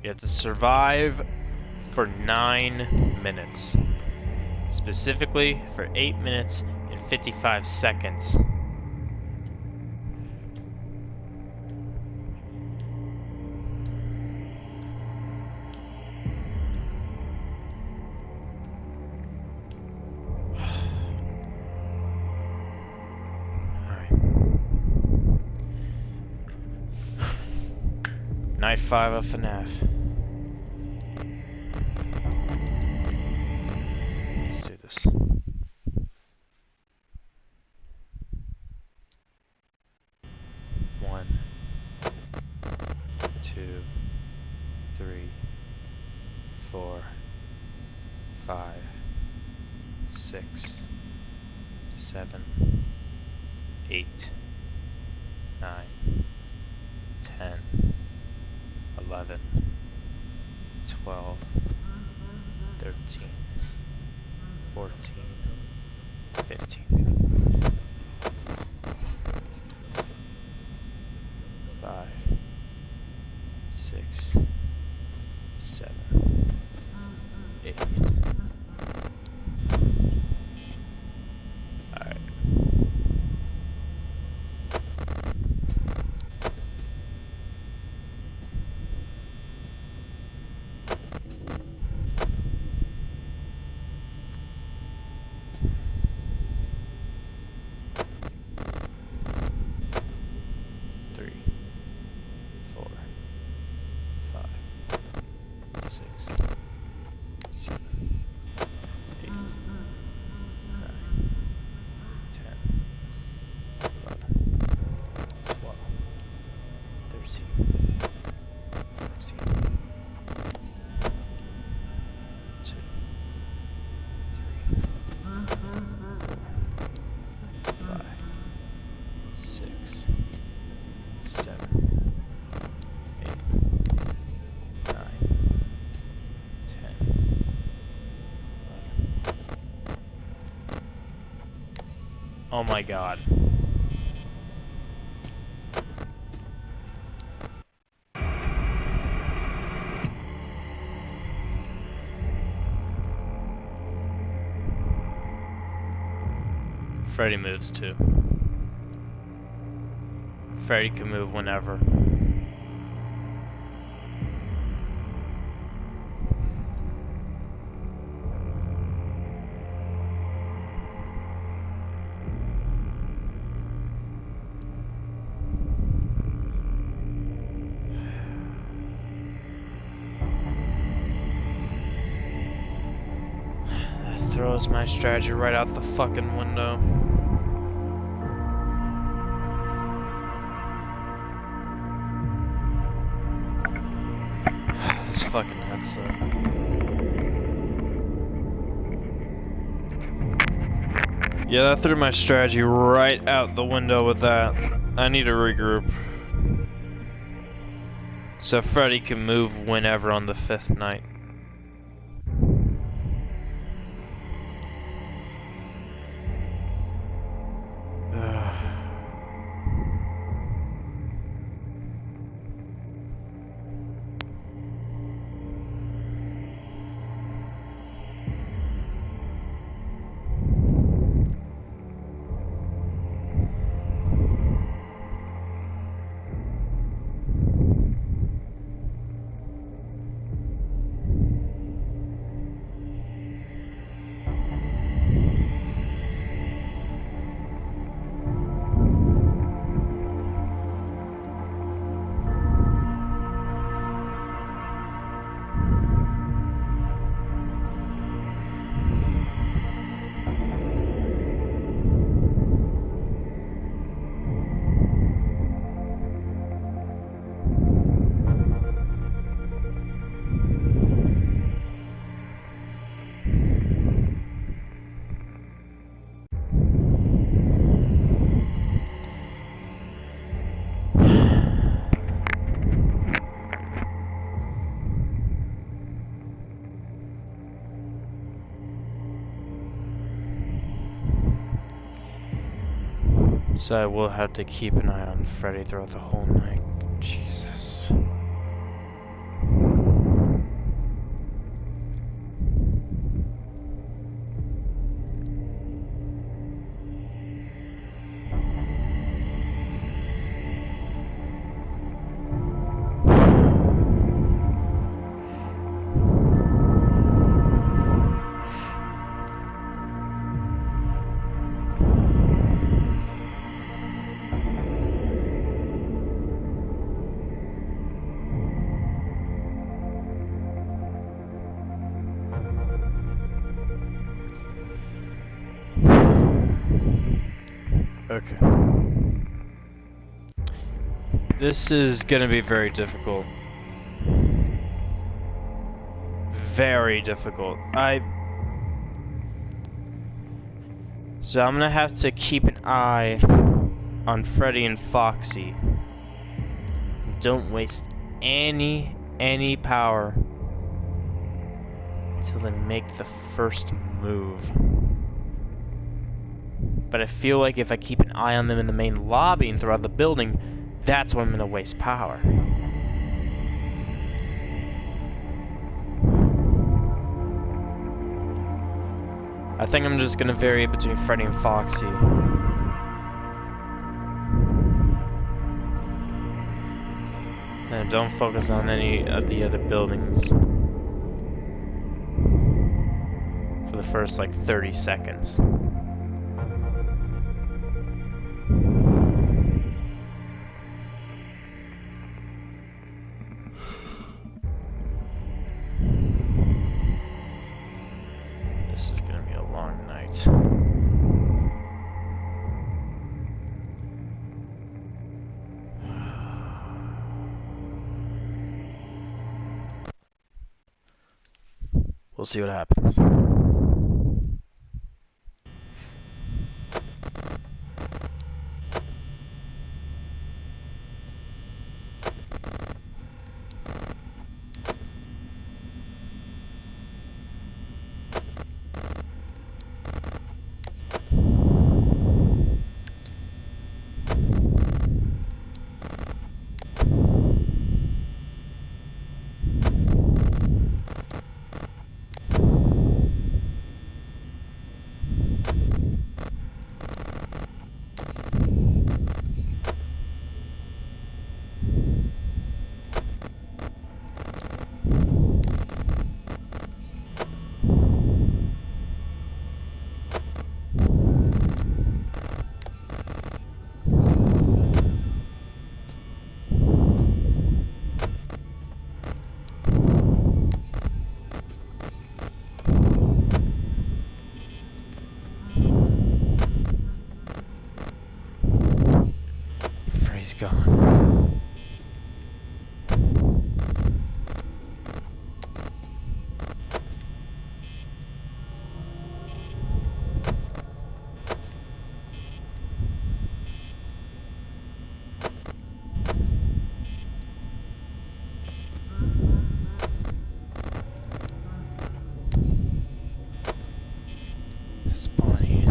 You have to survive for 9 minutes. Specifically for 8 minutes and 55 seconds. Night 5 of FNAF. Let's do this. One, 2, 3, 4, 5, 6, 7, 8, 9, 10. 11, 12, 13, 14, 15, 5, 6, 7, 8. Alright. Oh my god. Freddy moves too. Freddy can move whenever. That throws my strategy right out the fucking window. This fucking headset. Yeah, that threw my strategy right out the window with that. I need to regroup. So Freddy can move whenever on the 5th night. So I will have to keep an eye on Freddy throughout the whole night. Jesus. Okay. This is gonna be very difficult. Very difficult. So I'm gonna have to keep an eye on Freddy and Foxy. Don't waste any power until they make the first move. But I feel like if I keep an eye on them in the main lobby and throughout the building, that's when I'm gonna waste power. I think I'm just gonna vary between Freddy and Foxy. And don't focus on any of the other buildings for the first like 30 seconds. This is gonna be a long night. We'll see what happens. gone. That's plenty.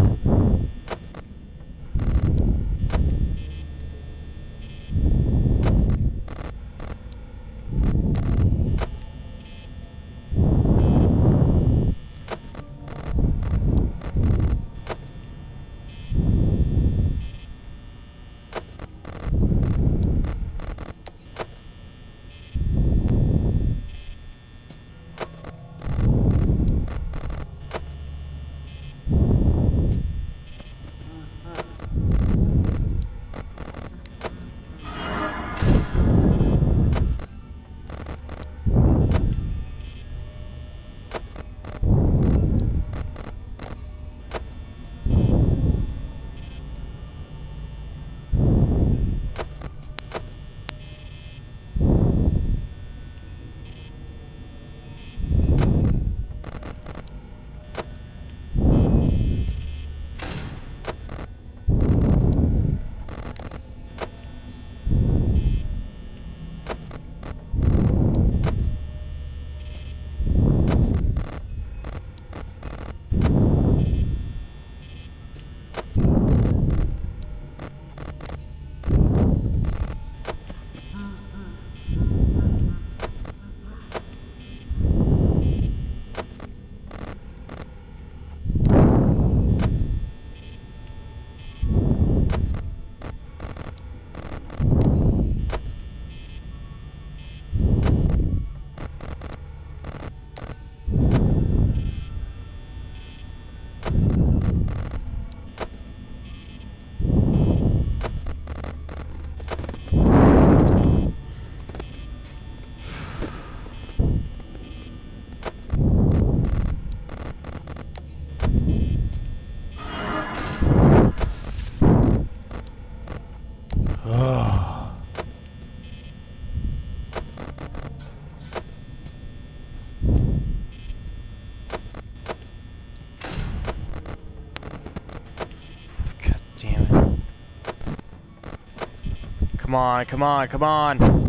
Come on, come on, come on!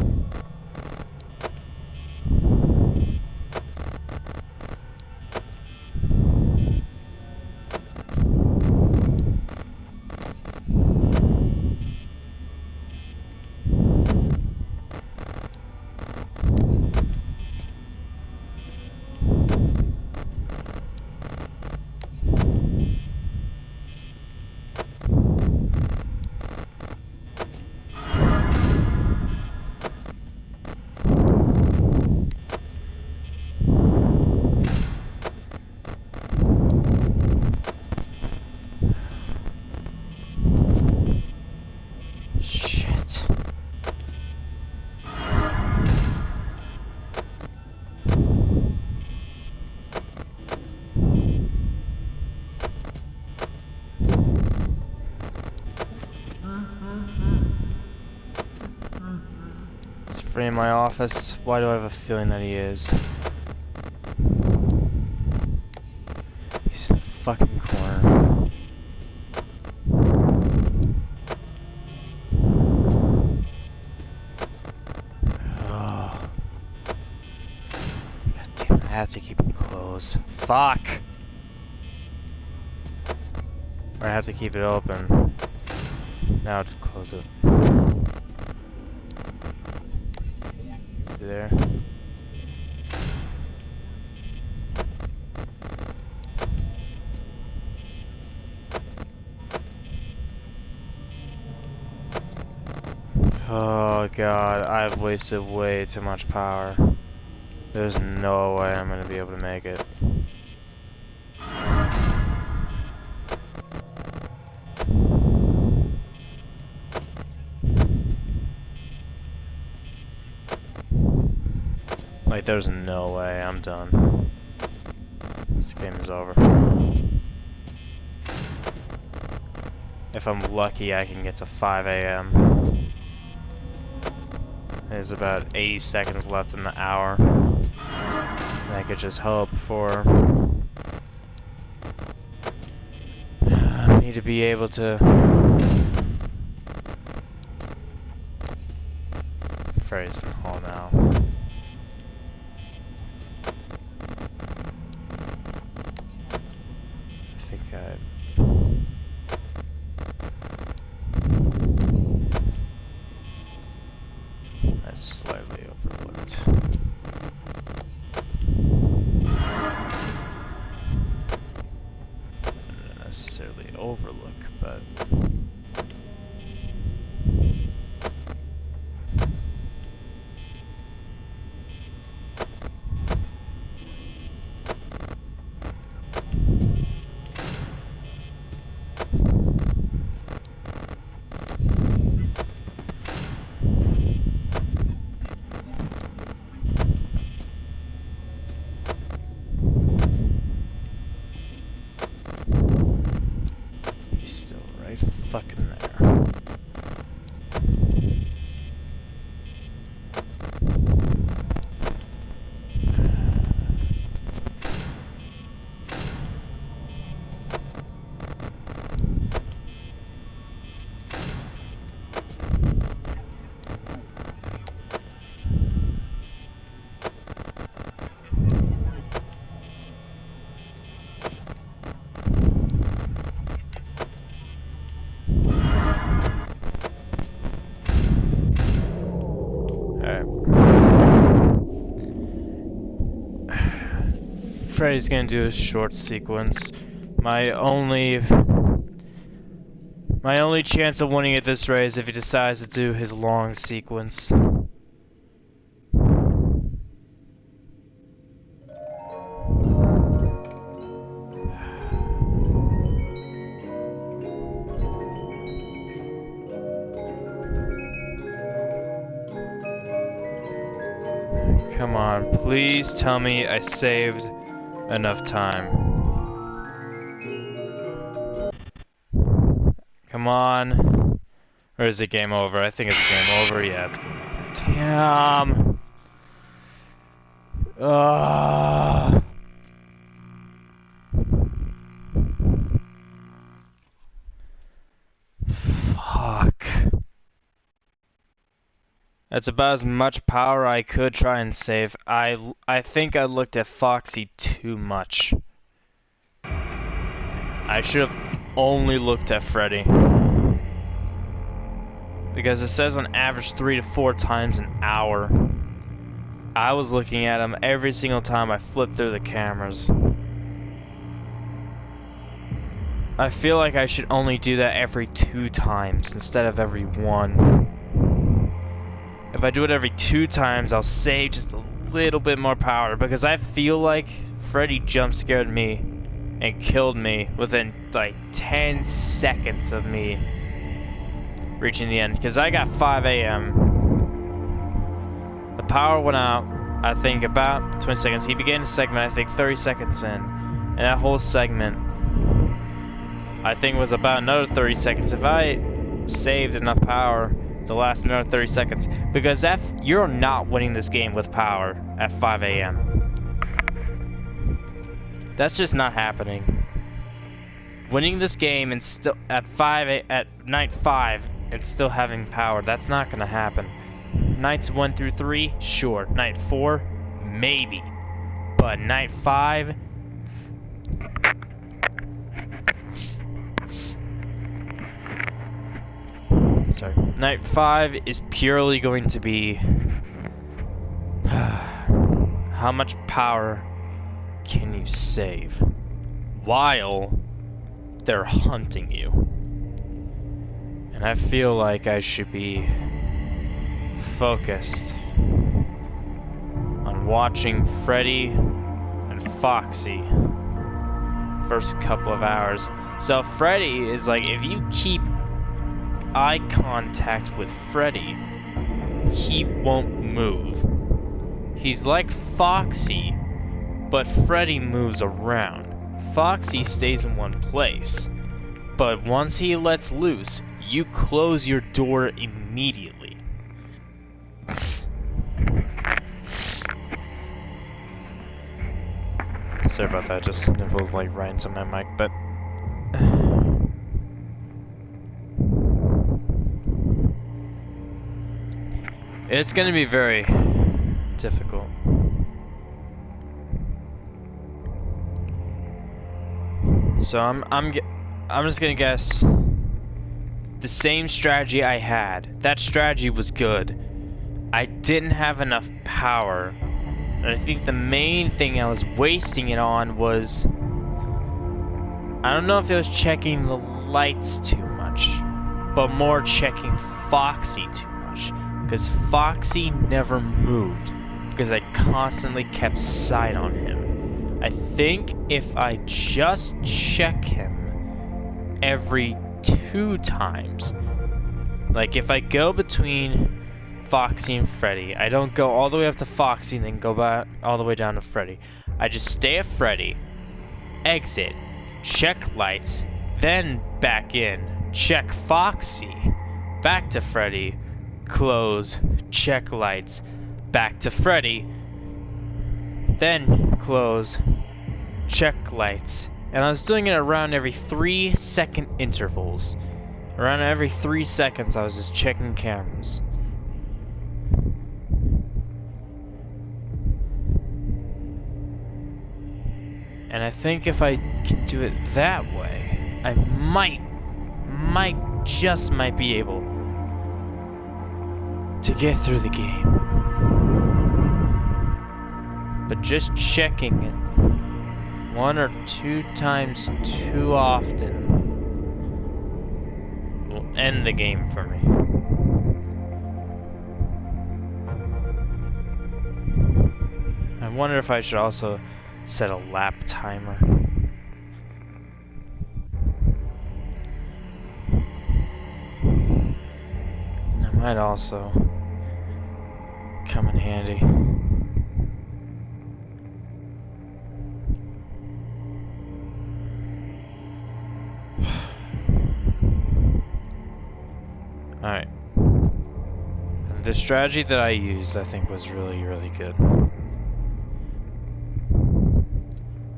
Freddy in my office. Why do I have a feeling that he is? He's in the fucking corner. Oh. God damn it, I have to keep it closed. Fuck! Or I have to keep it open. Now I'll just close it. There. Oh god, I've wasted way too much power. There's no way I'm gonna be able to make it. Like, there's no way, I'm done. This game is over. If I'm lucky, I can get to 5 AM. There's about 80 seconds left in the hour. And I could just hope for me to be able to phrase some hall now. I think I slightly overlooked. Not necessarily overlook, but fucking there. Freddy's gonna do a short sequence. My only chance of winning at this race is if he decides to do his long sequence. Come on, please tell me I saved enough time. Come on. Or is it game over? I think it's game over. Yeah, it's game over. Damn. Fuck. That's about as much power I could try and save. I think I looked at Foxy too much. I should have only looked at Freddy. Because it says on average 3 to 4 times an hour. I was looking at him every single time I flipped through the cameras. I feel like I should only do that every 2 times instead of every 1. If I do it every 2 times, I'll save just a little bit more power, because I feel like Freddy jump scared me and killed me within like 10 seconds of me reaching the end, because I got 5 a.m. The power went out, I think, about 20 seconds. He began a segment, I think, 30 seconds in, and that whole segment, I think, was about another 30 seconds. If I saved enough power to last another 30 seconds, because you're not winning this game with power at 5 a.m. That's just not happening. Winning this game and still at night 5 and still having power, that's not gonna happen. Nights 1 through 3, sure. Night 4, maybe. But night 5, sorry. Night 5 is purely going to be how much power can you save while they're hunting you. And I feel like I should be focused on watching Freddy and Foxy first couple of hours. So Freddy is like, if you keep eye contact with Freddy, he won't move. He's like Foxy, but Freddy moves around. Foxy stays in one place, but once he lets loose, you close your door immediately. Sorry about that, just sniffled like right into my mic, but it's gonna be very difficult. So I'm just gonna guess the same strategy I had. That strategy was good. I didn't have enough power. And I think the main thing I was wasting it on was, I don't know if it was checking the lights too much, but more checking Foxy too much. Because Foxy never moved, because I constantly kept sight on him. I think if I just check him every 2 times, like if I go between Foxy and Freddy, I don't go all the way up to Foxy and then go back all the way down to Freddy. I just stay at Freddy, exit, check lights, then back in, check Foxy, back to Freddy, close, check lights, back to Freddy, then close, check lights. And I was doing it around every 3-second intervals. Around every 3 seconds I was just checking cameras. And I think if I can do it that way, I might be able to get through the game. But just checking it 1 or 2 times too often will end the game for me. I wonder if I should also set a lap timer. That might also come in handy. Alright. The strategy that I used, I think, was really, really good.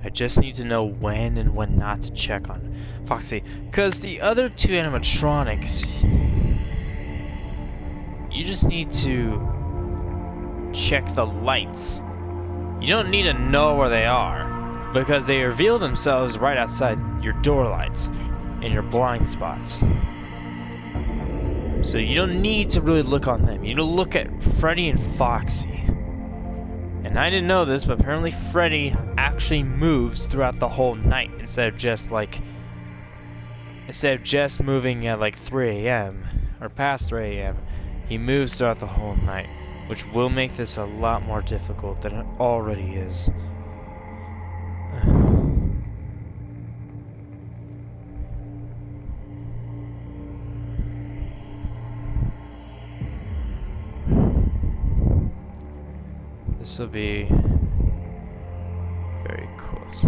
I just need to know when and when not to check on Foxy. Because the other 2 animatronics, you just need to check the lights. You don't need to know where they are, because they reveal themselves right outside your door lights and your blind spots. So you don't need to really look on them. You need to look at Freddy and Foxy. And I didn't know this, but apparently Freddy actually moves throughout the whole night instead of just moving at like 3 a.m. or past 3 a.m. He moves throughout the whole night, which will make this a lot more difficult than it already is. This will be very close.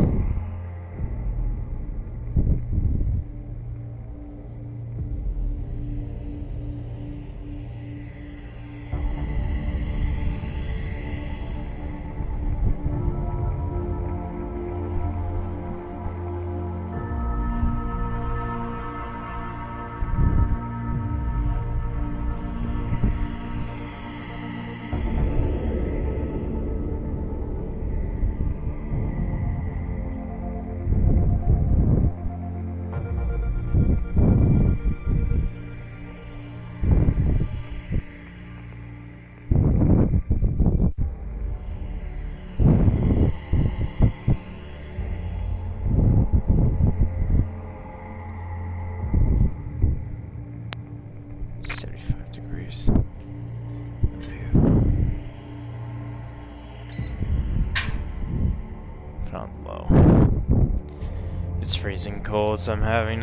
It's freezing cold, so I'm having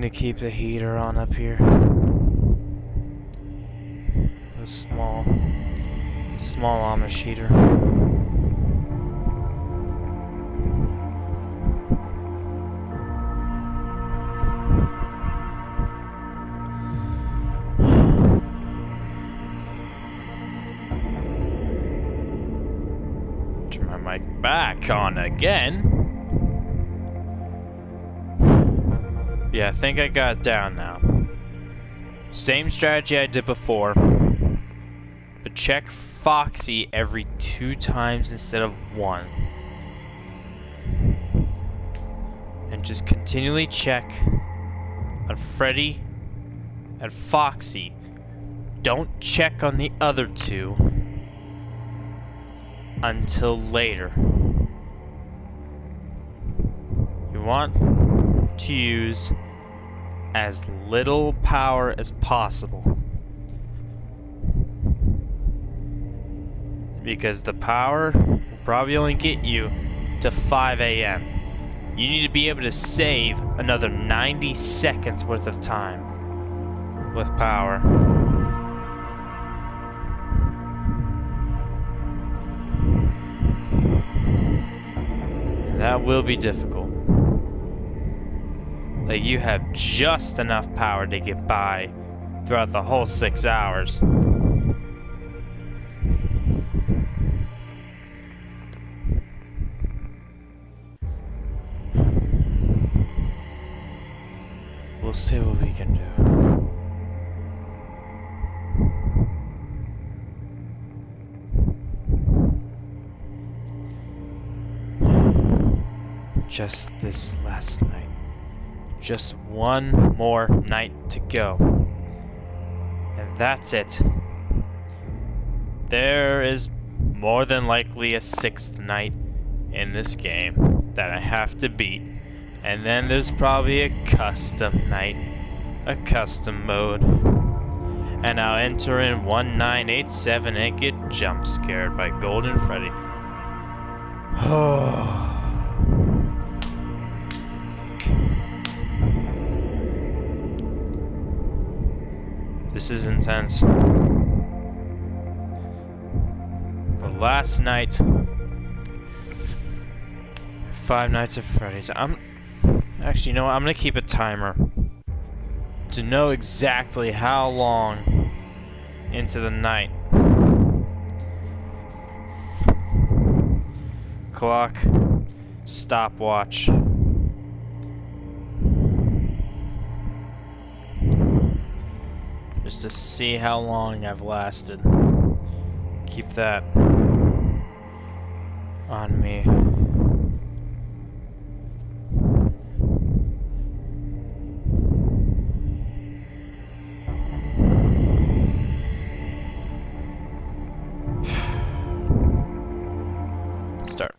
to keep the heater on up here. A small Amish heater. mic back on again. Yeah, I think I got it down now. Same strategy I did before. But check Foxy every 2 times instead of 1. And just continually check on Freddy and Foxy. Don't check on the other 2 until later. You want to use as little power as possible, because the power will probably only get you to 5 a.m. You need to be able to save another 90 seconds worth of time with power. And that will be difficult. Like, you have just enough power to get by throughout the whole 6 hours. We'll see what we can do. Just this last night. Just one more night to go. And that's it. There is more than likely a 6th night in this game that I have to beat. And then there's probably a custom night, a custom mode. And I'll enter in 1987 and get jump scared by Golden Freddy. Oh. This is intense. The last night, 5 Nights at Freddy's. Actually, you know what? I'm gonna keep a timer to know exactly how long into the night. Clock, stopwatch. Just to see how long I've lasted. Keep that on me. Start.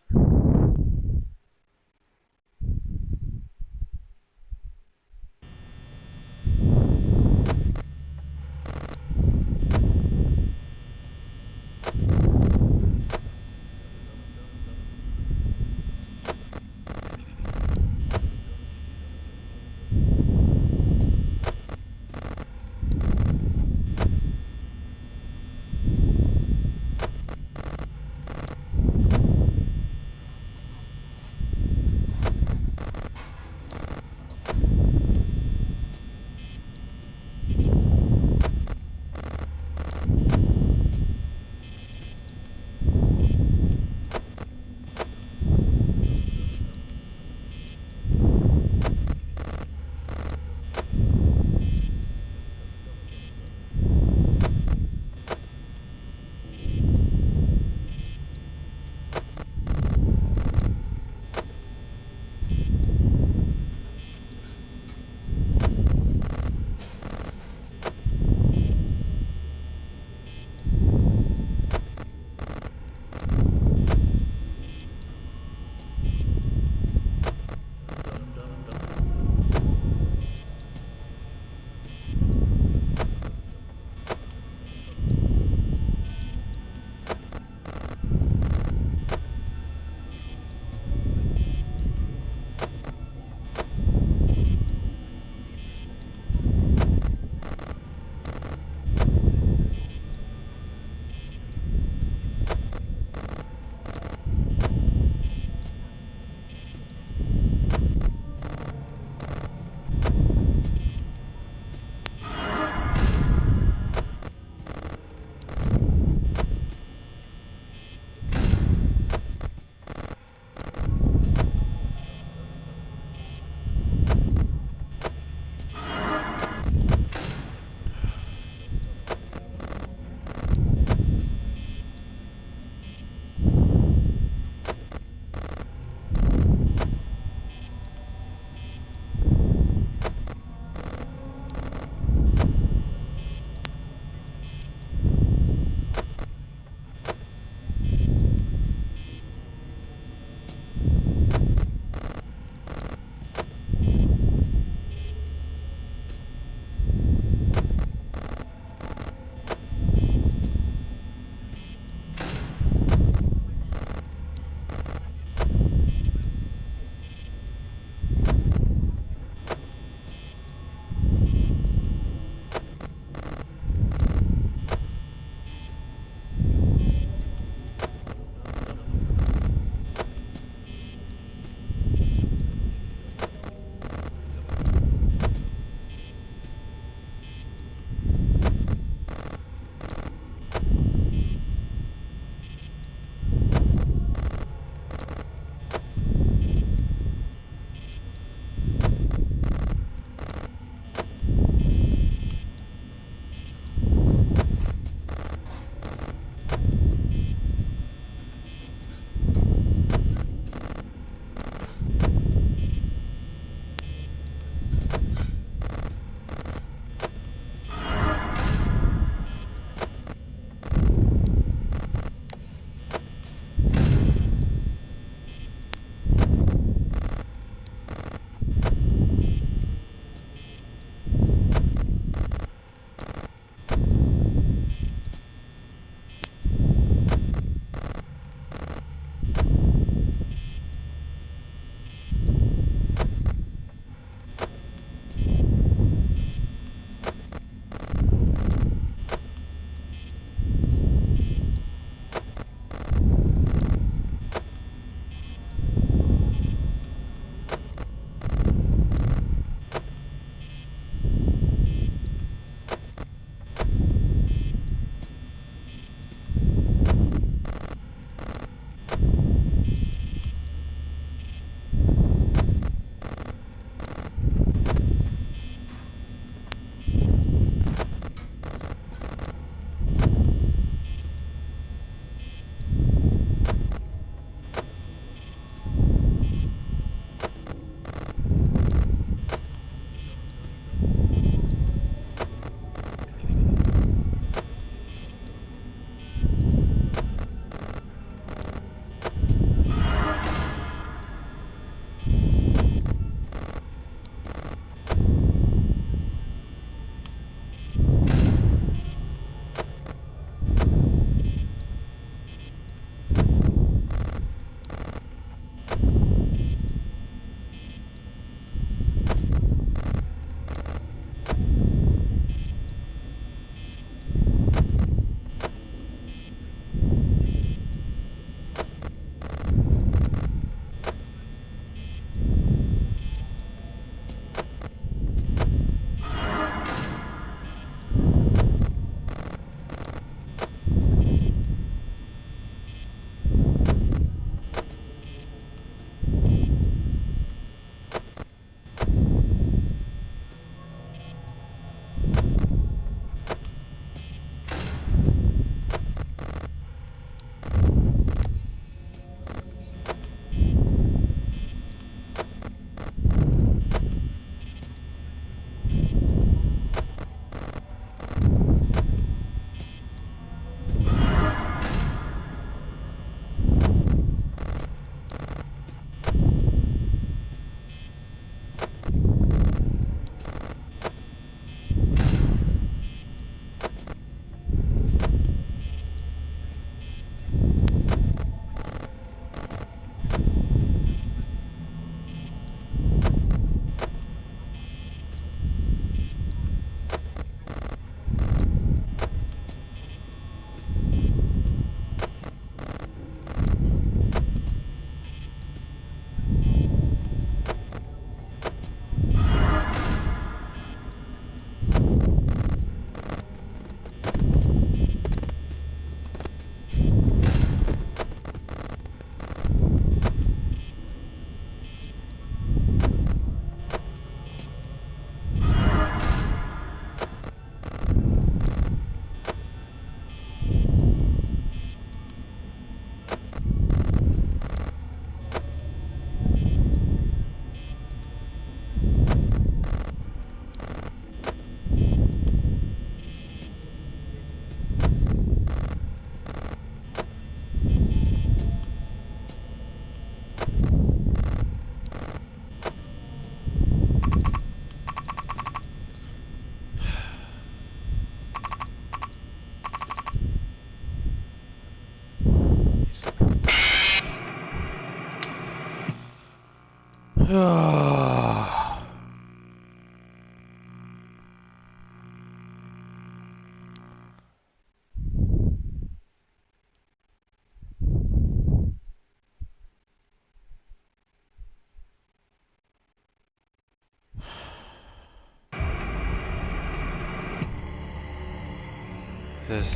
This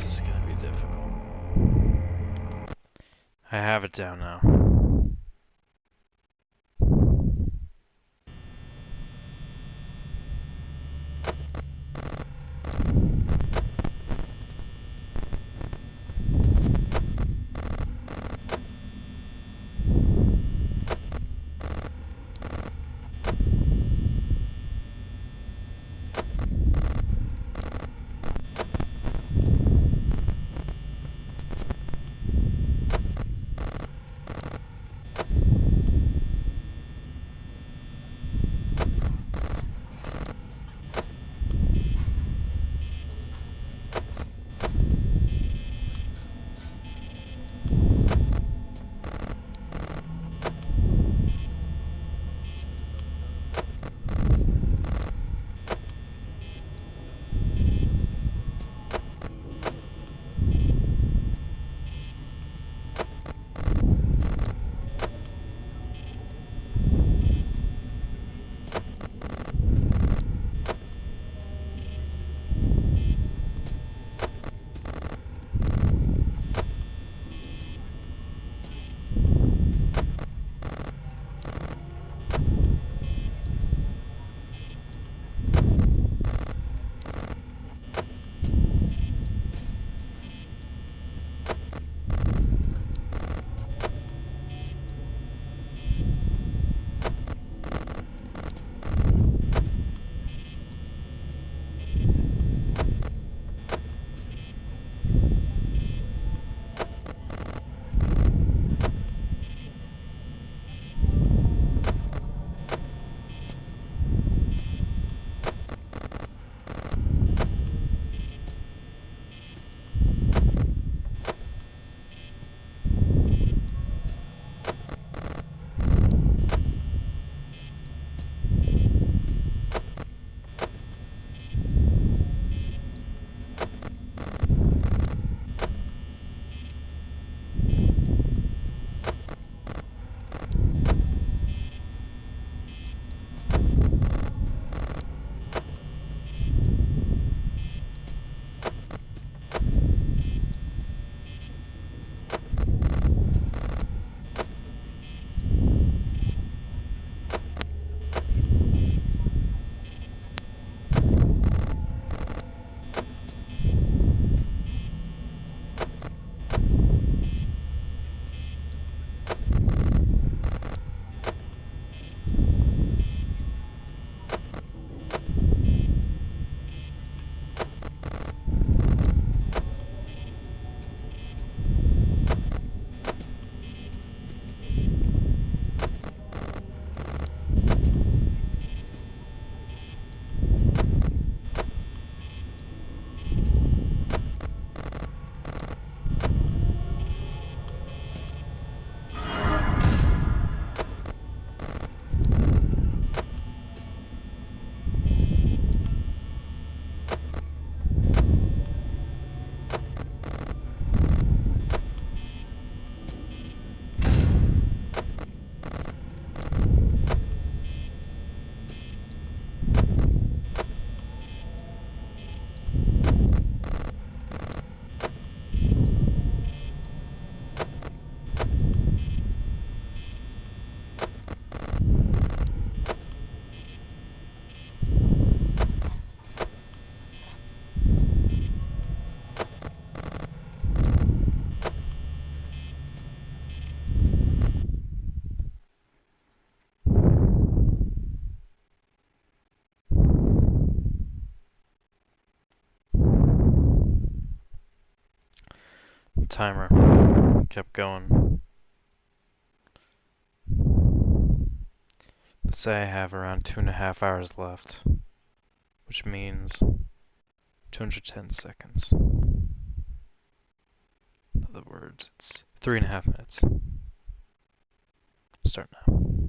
is gonna be difficult. I have it down now. Timer kept going. Let's say I have around 2.5 hours left, which means 210 seconds. In other words, it's 3.5 minutes. Start now.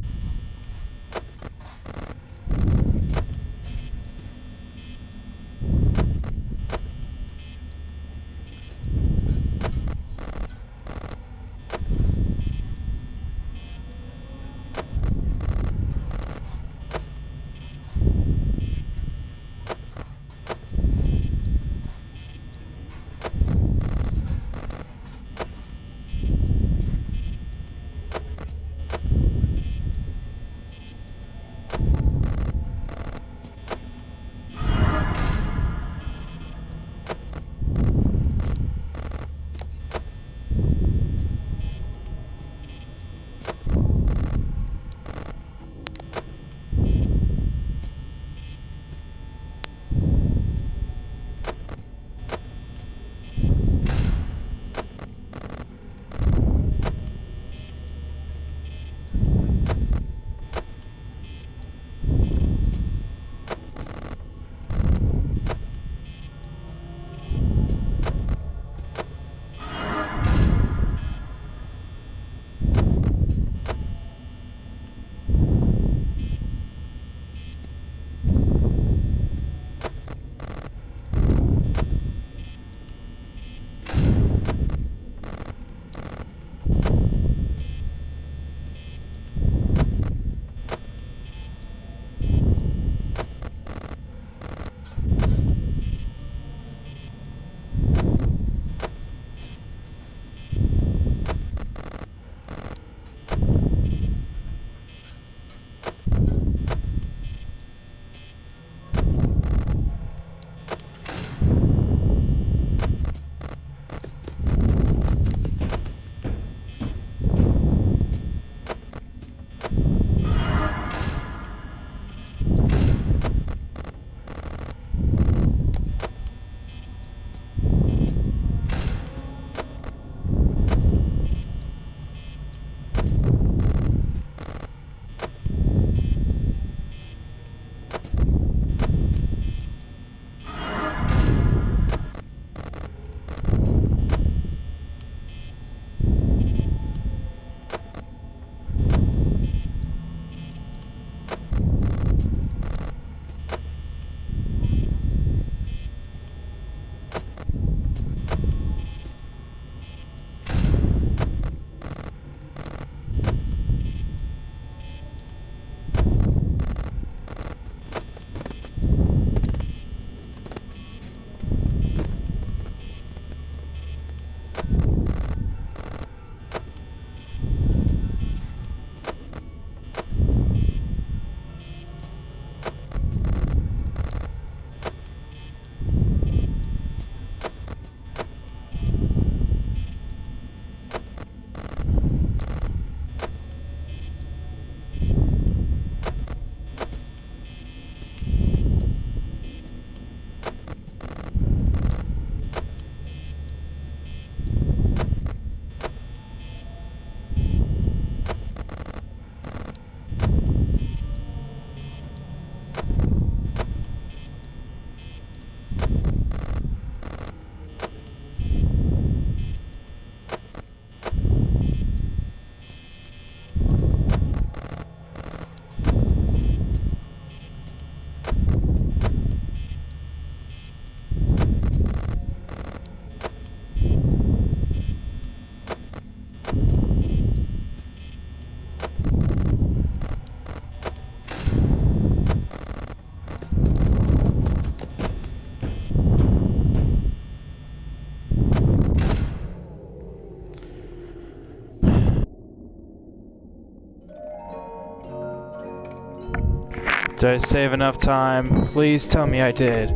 Did I save enough time? Please tell me I did.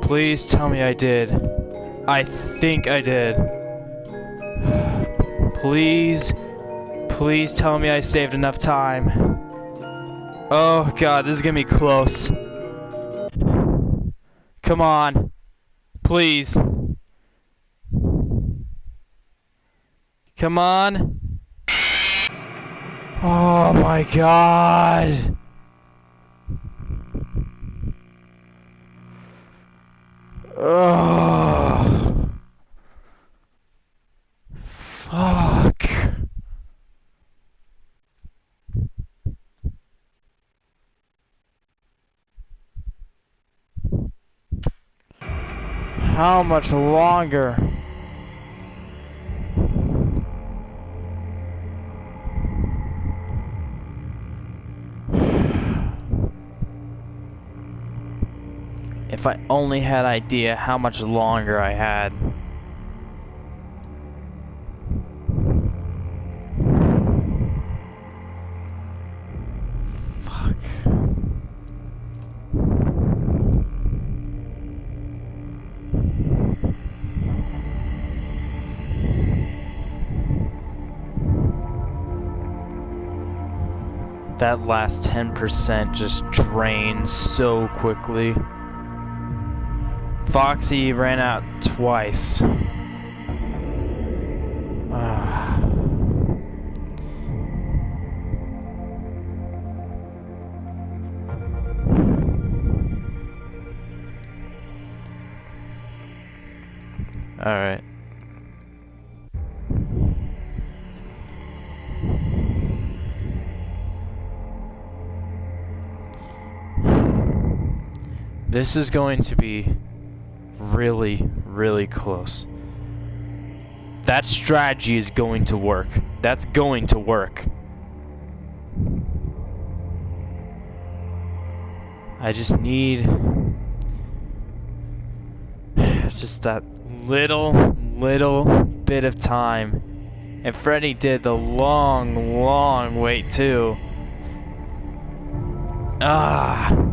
Please tell me I did. I think I did. Please, please tell me I saved enough time. Oh god, this is gonna be close. Come on. Please. Come on. Oh my god. Oh. Fuck. How much longer? If I only had idea how much longer I had. Fuck. That last 10% just drains so quickly. Foxy ran out twice. Alright. This is going to be really, really close. That strategy is going to work. That's going to work. I just need just that little bit of time. And Freddy did the long wait too. Ah.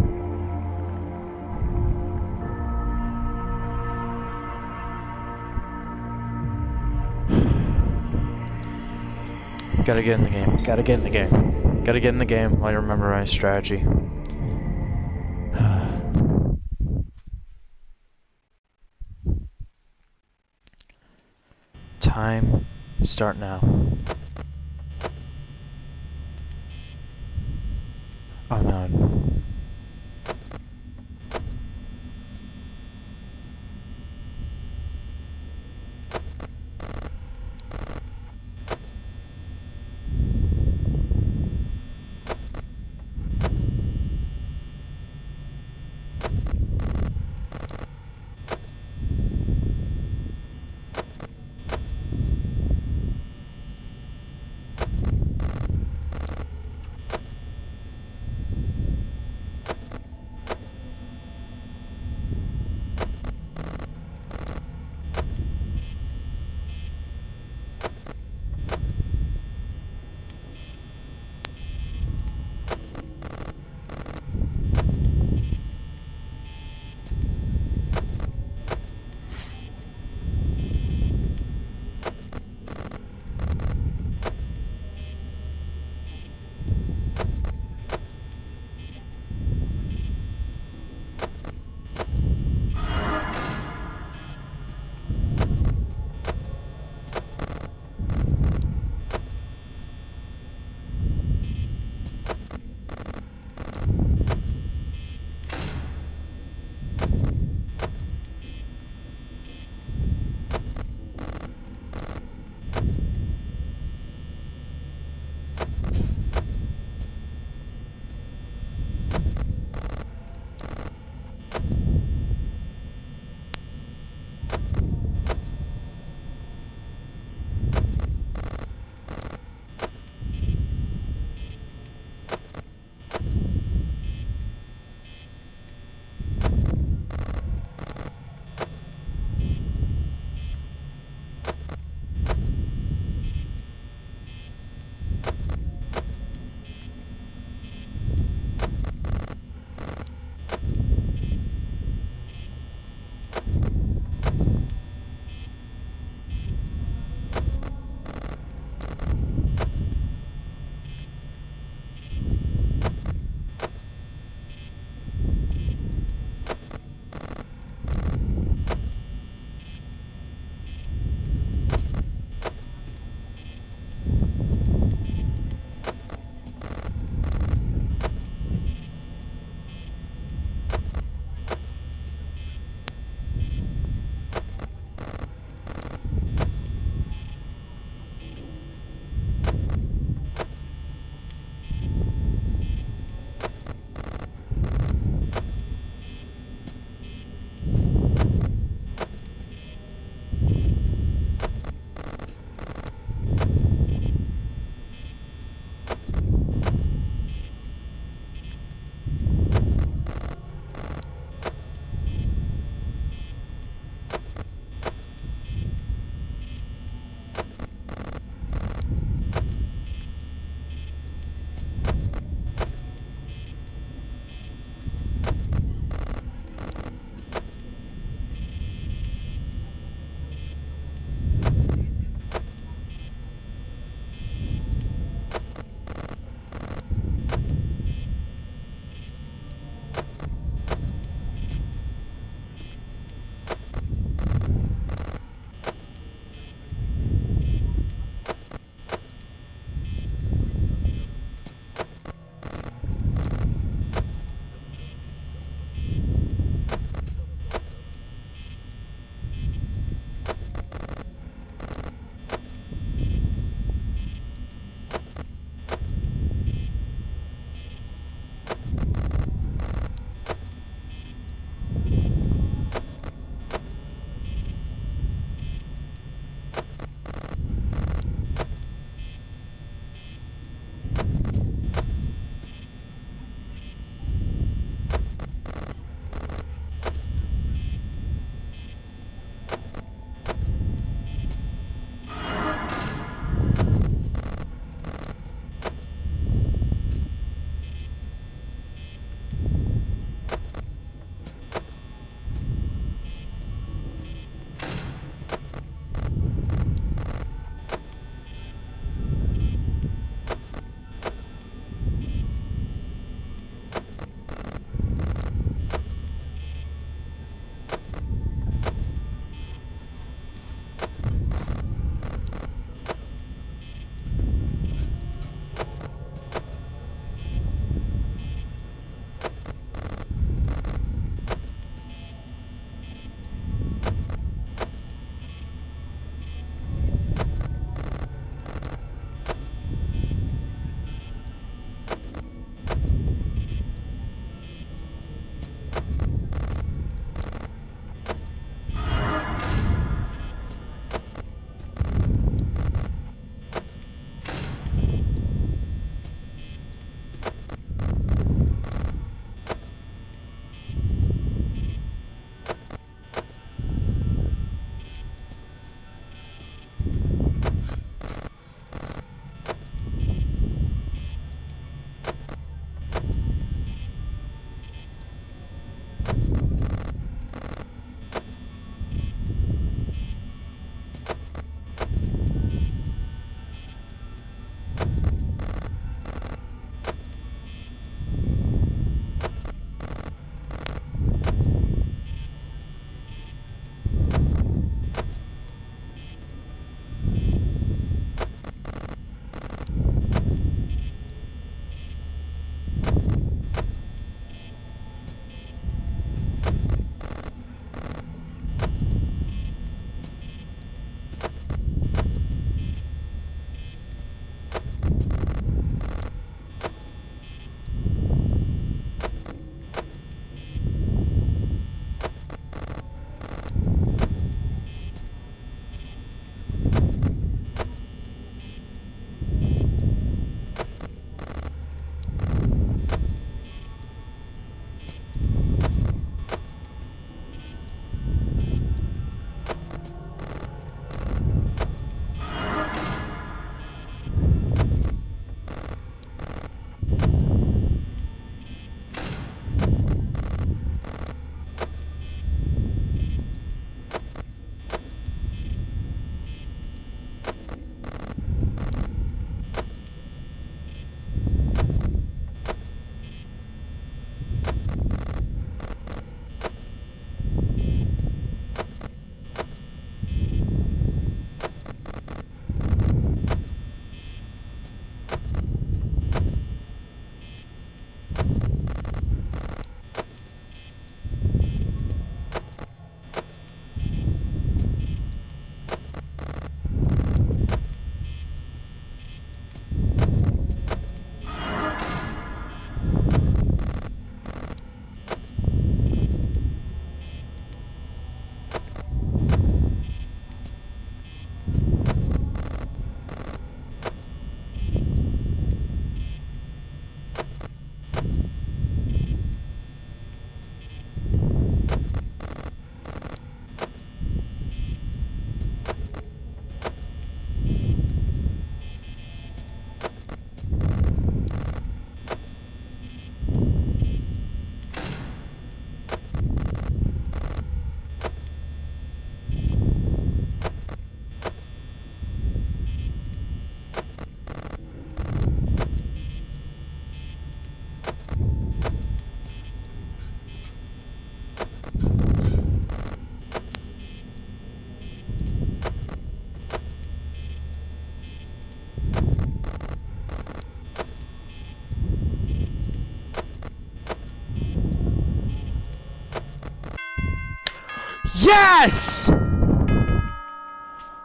Gotta get in the game. Gotta get in the game. Gotta get in the game. Let me memorize strategy. Time. Start now. Oh no.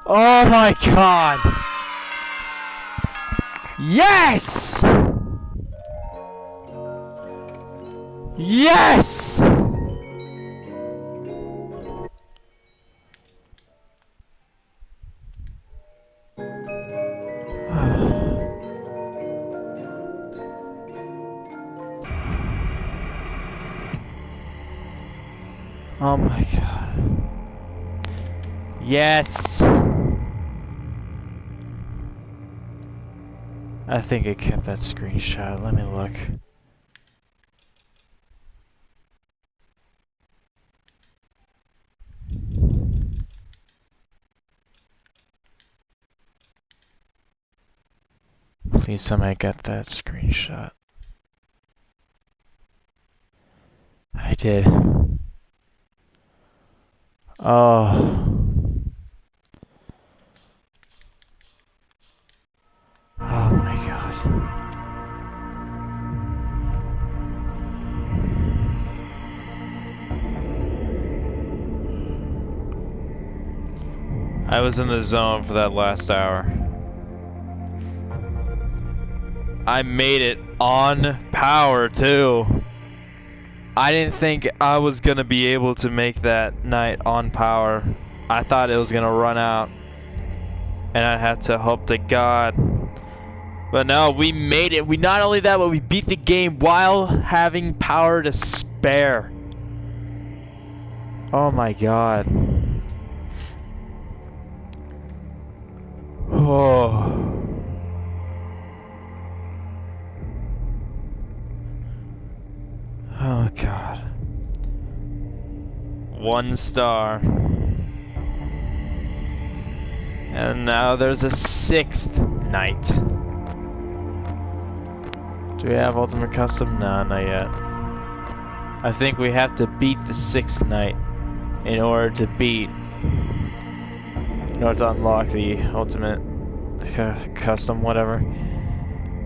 Oh my god! Yes! Yes! Oh my god. Yes! I think I kept that screenshot. Let me look. Please tell me I got that screenshot. I did. Oh. Oh my god. I was in the zone for that last hour. I made it on power too. I didn't think I was gonna be able to make that night on power. I thought it was gonna run out. And I had to hope to God. But no, we made it. We not only that, but we beat the game while having power to spare. Oh my god. Oh. Oh god. 1 star. And now there's a 6th night. Do we have Ultimate Custom? No, not yet. I think we have to beat the 6th night in order to unlock the Ultimate Custom, whatever.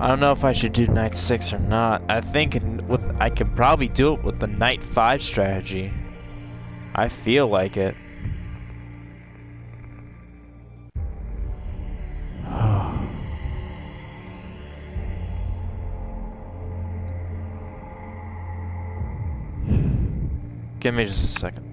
I don't know if I should do night 6 or not. I think I can probably do it with the night 5 strategy. I feel like it. Give me just a second.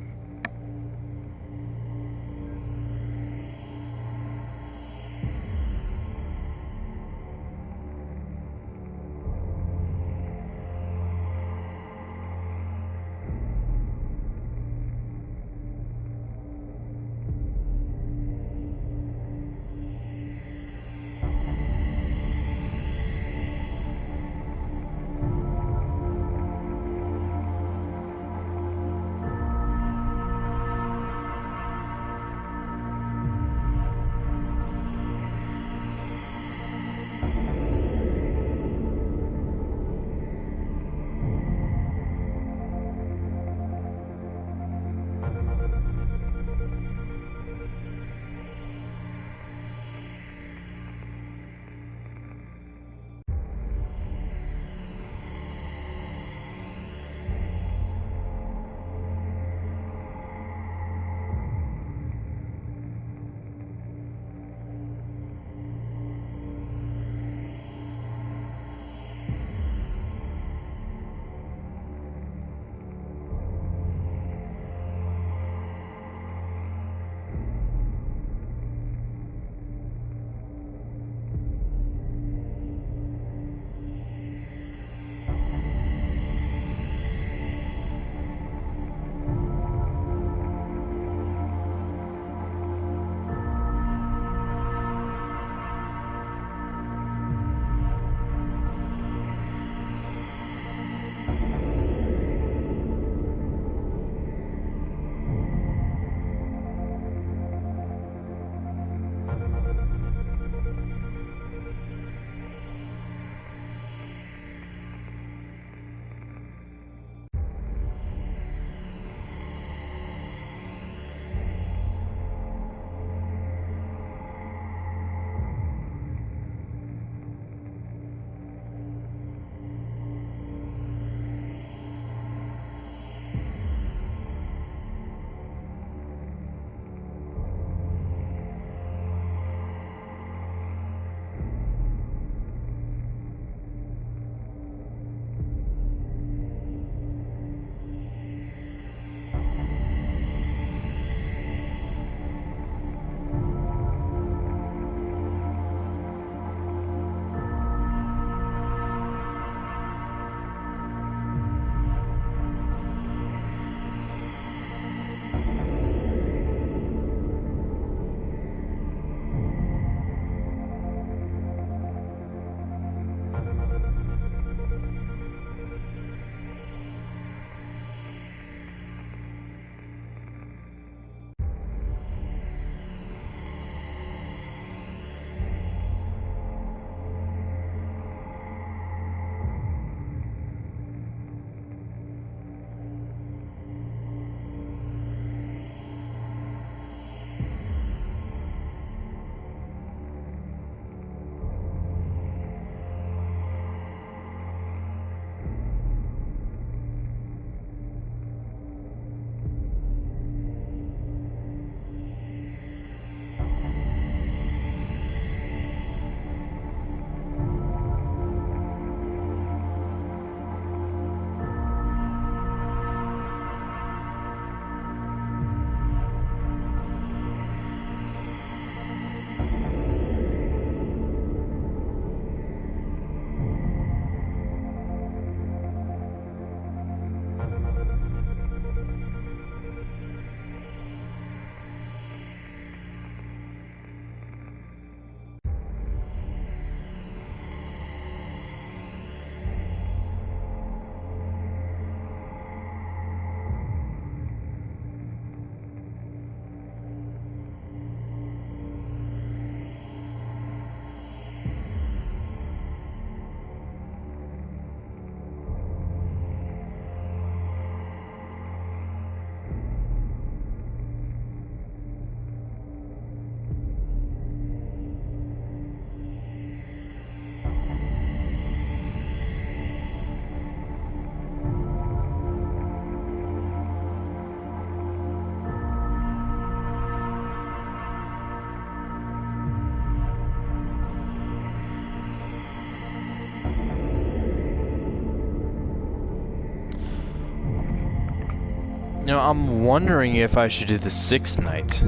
You know, I'm wondering if I should do the 6th night.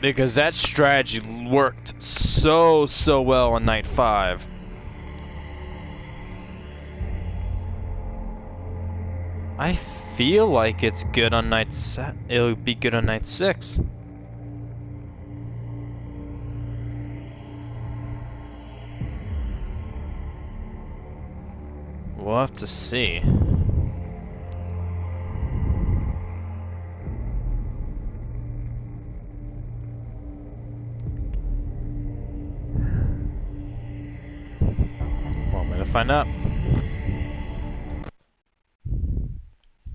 Because that strategy worked so well on night 5. I feel like it's good on night it'll be good on night 6. We'll have to see. Well, I'm gonna find out.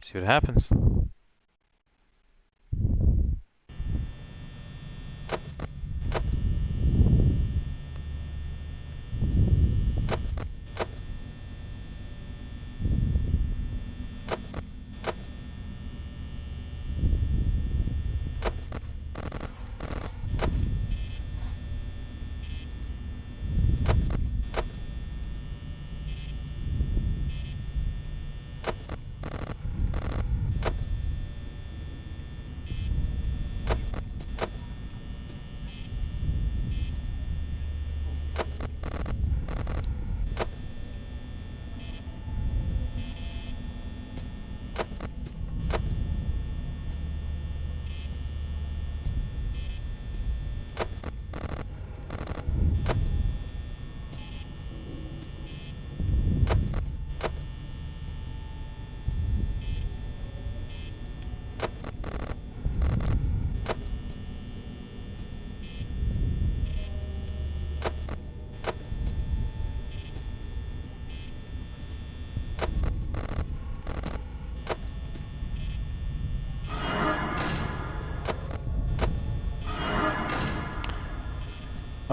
See what happens.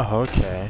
Oh, okay.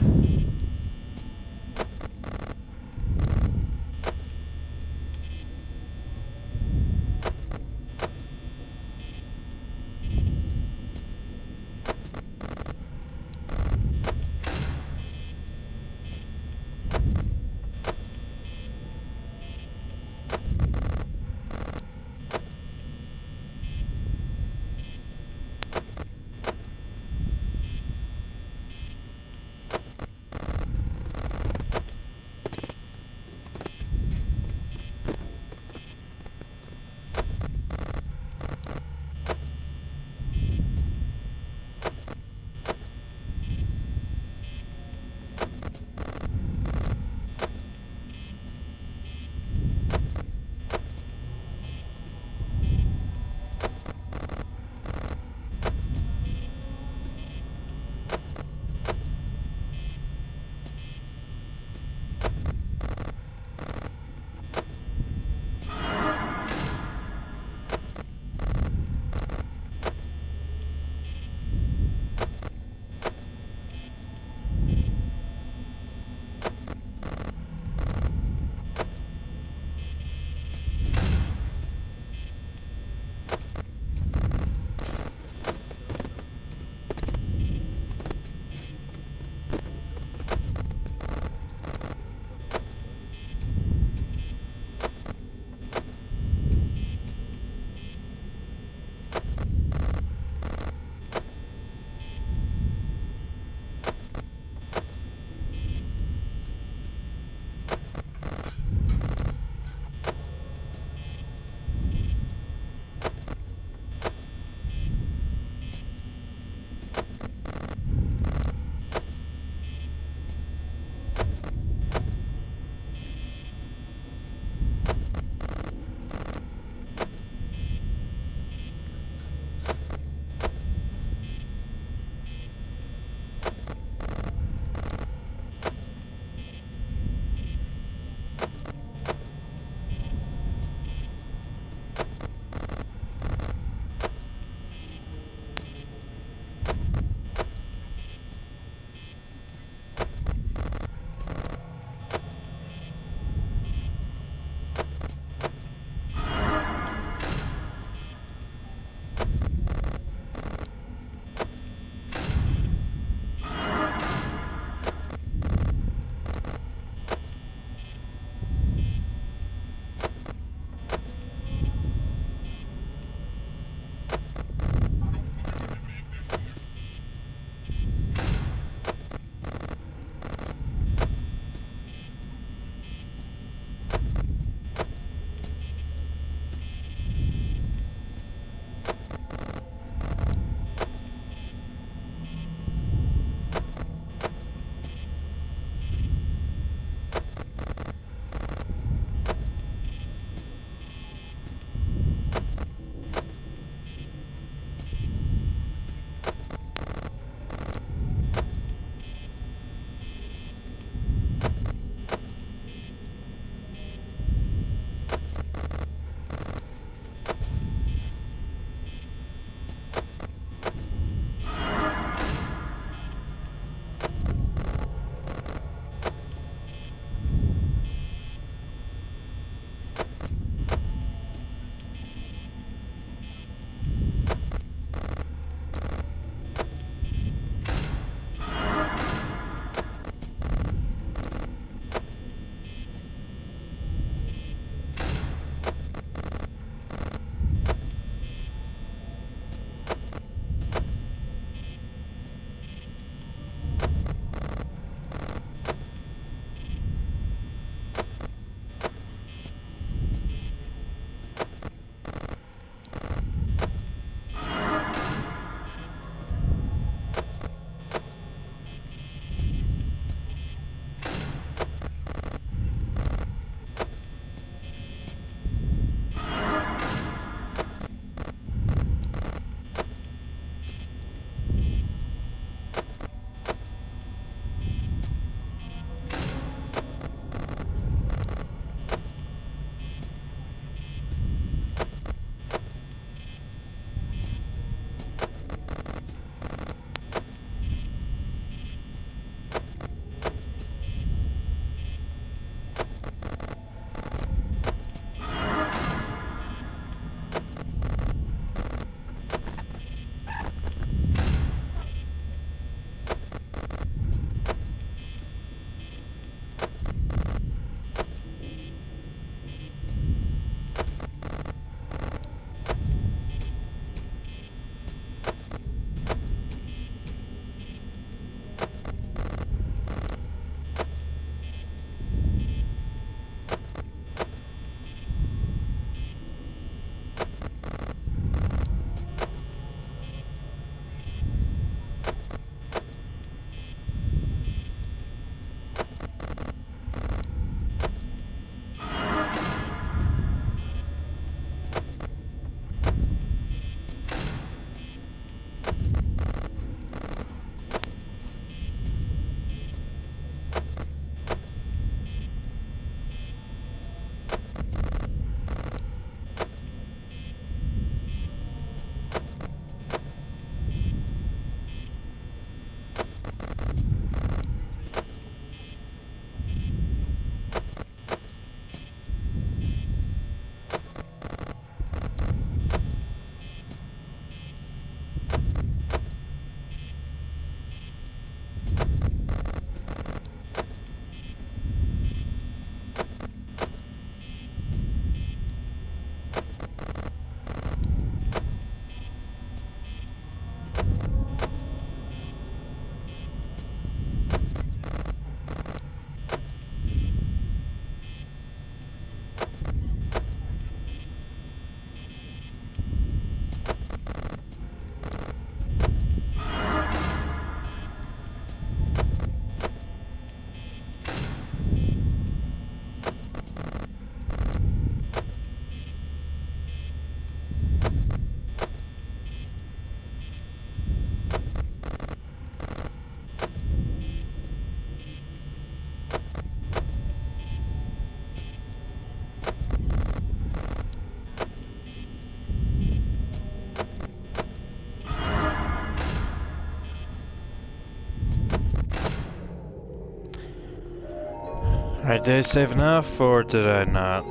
Alright, did I save enough or did I not?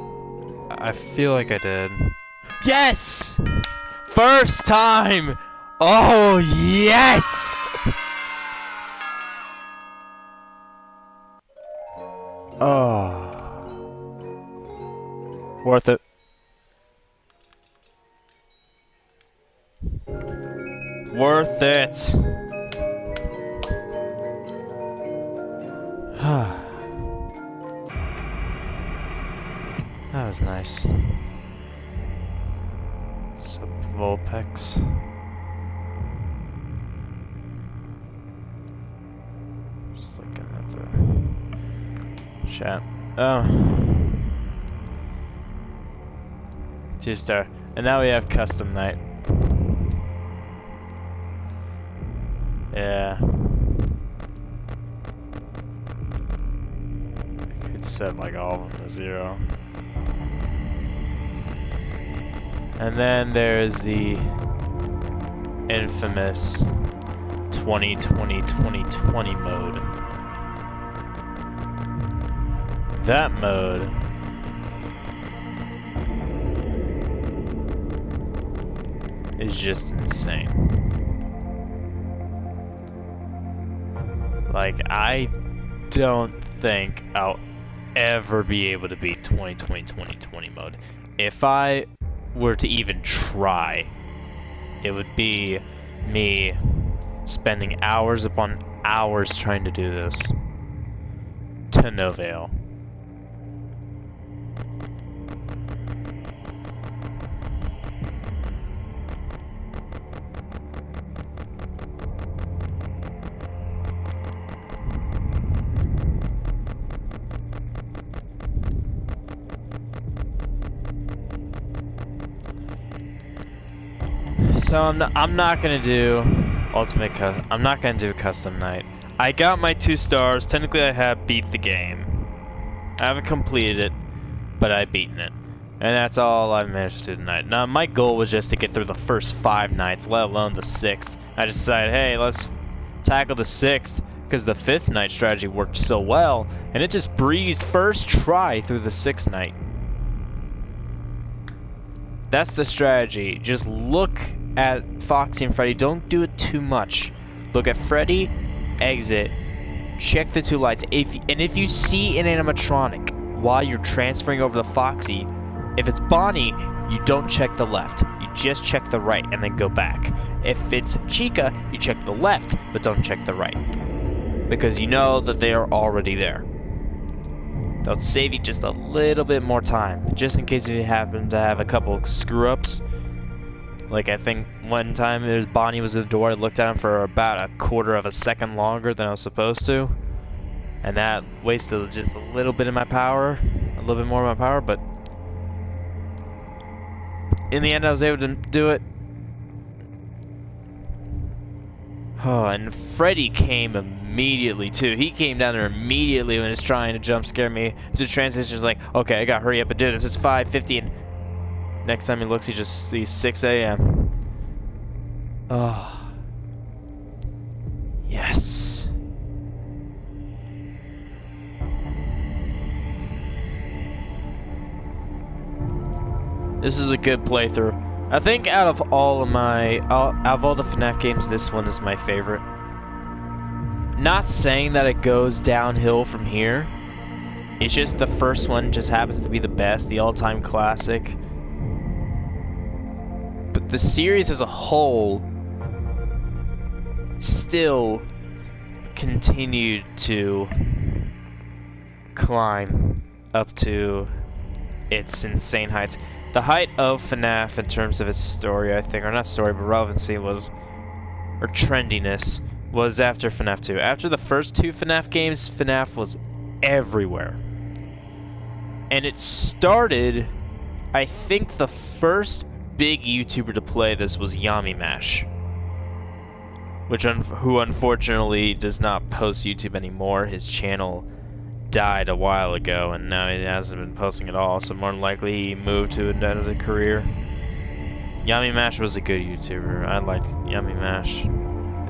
I feel like I did. Yes! First time! Oh, yes! Oh. Worth it. Worth it. That was nice. Sub-Vulpex. Just looking at the chat. Oh. 2-star. And now we have custom night. Yeah. I could set like all of them to 0. And then there's the infamous 2020 mode. That mode is just insane. Like, I don't think I'll ever be able to beat 2020 mode. If I were to even try, it would be me spending hours upon hours trying to do this to no avail. So I'm not gonna do I'm not gonna do custom night. I got my 2 stars. Technically, I have beat the game. I haven't completed it, but I've beaten it, and that's all I've managed to do tonight. Now, my goal was just to get through the first 5 nights, let alone the 6th. I decided, hey, let's tackle the 6th because the 5th night strategy worked so well, and it just breezed first try through the 6th night. That's the strategy. Just look at Foxy and Freddy. Don't do it too much. Look at Freddy, exit, check the 2 lights. If you see an animatronic while you're transferring over to Foxy, if it's Bonnie, you don't check the left. You just check the right and then go back. If it's Chica, you check the left, but don't check the right. Because you know that they are already there. They'll save you just a little bit more time, just in case you happen to have a couple screw-ups. Like, I think one time Bonnie was at the door, I looked at him for about 1/4 of a second longer than I was supposed to. And that wasted just a little bit of my power, a little bit more of my power, but in the end I was able to do it. Oh, and Freddy came immediately too. He came down there immediately when he was trying to jump scare me. To the transition's like, okay, I gotta hurry up and do this. It's 5:50 and next time he looks, he just sees 6 a.m. Oh. Yes. This is a good playthrough. I think out of all of the FNAF games, this one is my favorite. Not saying that it goes downhill from here. It's just the first one just happens to be the best, the all-time classic. But the series as a whole still continued to climb up to its insane heights. The height of FNAF in terms of its story, I think, or not story, but relevancy was, or trendiness, was after FNAF 2. After the first 2 FNAF games, FNAF was everywhere. And it started, I think the first big YouTuber to play this was Yummy Mash, who unfortunately does not post YouTube anymore. His channel died a while ago, and now he hasn't been posting at all, so more than likely he moved to another career. Yummy Mash was a good YouTuber. I liked Yummy Mash.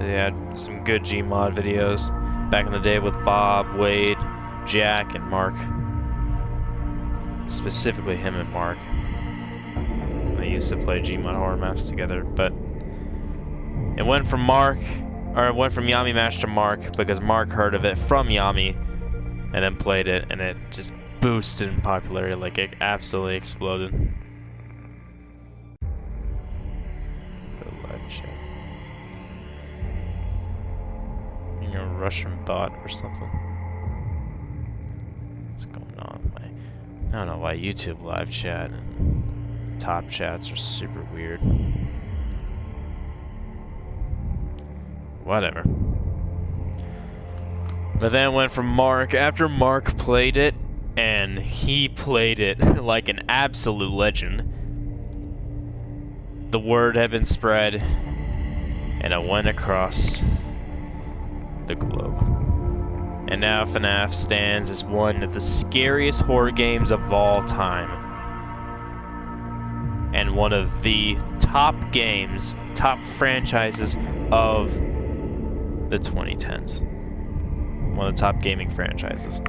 He had some good Gmod videos back in the day with Bob, Wade, Jack, and Mark. Specifically him and Mark. They used to play Gmod horror maps together, but it went from Yami Mash to Mark because Mark heard of it from Yami and then played it, and it just boosted in popularity, like it absolutely exploded. Live chat. You're a Russian bot or something. What's going on? I don't know why YouTube live chat and top chats are super weird. Whatever. But then it went from Mark, after Mark played it, and he played it like an absolute legend. The word had been spread, and it went across the globe. And now FNAF stands as one of the scariest horror games of all time. And one of the top games, top franchises of the 2010s. One of the top gaming franchises.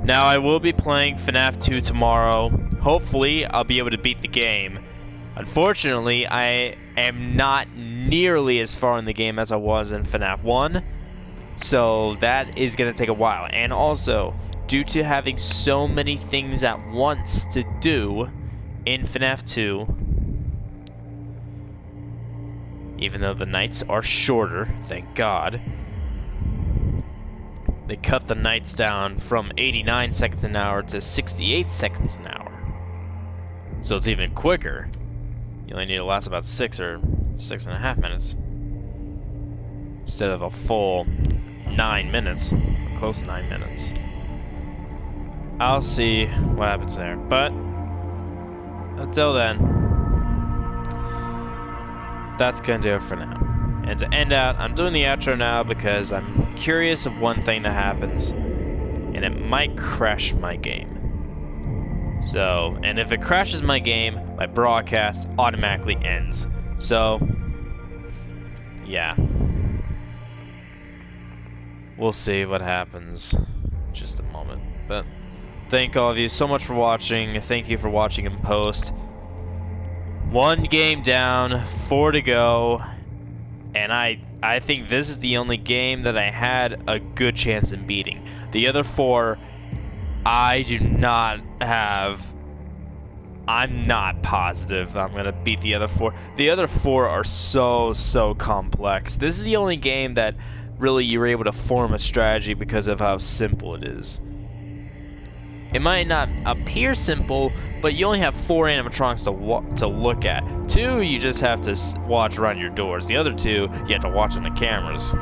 Now I will be playing FNAF 2 tomorrow. Hopefully I'll be able to beat the game. Unfortunately, I am not nearly as far in the game as I was in FNAF 1. So that is going to take a while. And also, due to having so many things at once to do in FNAF 2, even though the nights are shorter, thank God, they cut the nights down from 89 seconds an hour to 68 seconds an hour. So it's even quicker. You only need to last about 6 or 6.5 minutes. Instead of a full 9 minutes. Close to 9 minutes. I'll see what happens there. But until then, that's gonna do it for now. And to end out, I'm doing the outro now because I'm curious of one thing that happens, and it might crash my game. So, and if it crashes my game, my broadcast automatically ends. So, yeah. We'll see what happens in just a moment. But thank all of you so much for watching. Thank you for watching in post. 1 game down, 4 to go. And I think this is the only game that I had a good chance in beating. The other 4, I do not have... I'm not positive I'm going to beat the other 4. The other 4 are so complex. This is the only game that really you're able to form a strategy because of how simple it is. It might not appear simple, but you only have 4 animatronics to look at. 2, you just have to watch around your doors. The other 2, you have to watch on the cameras.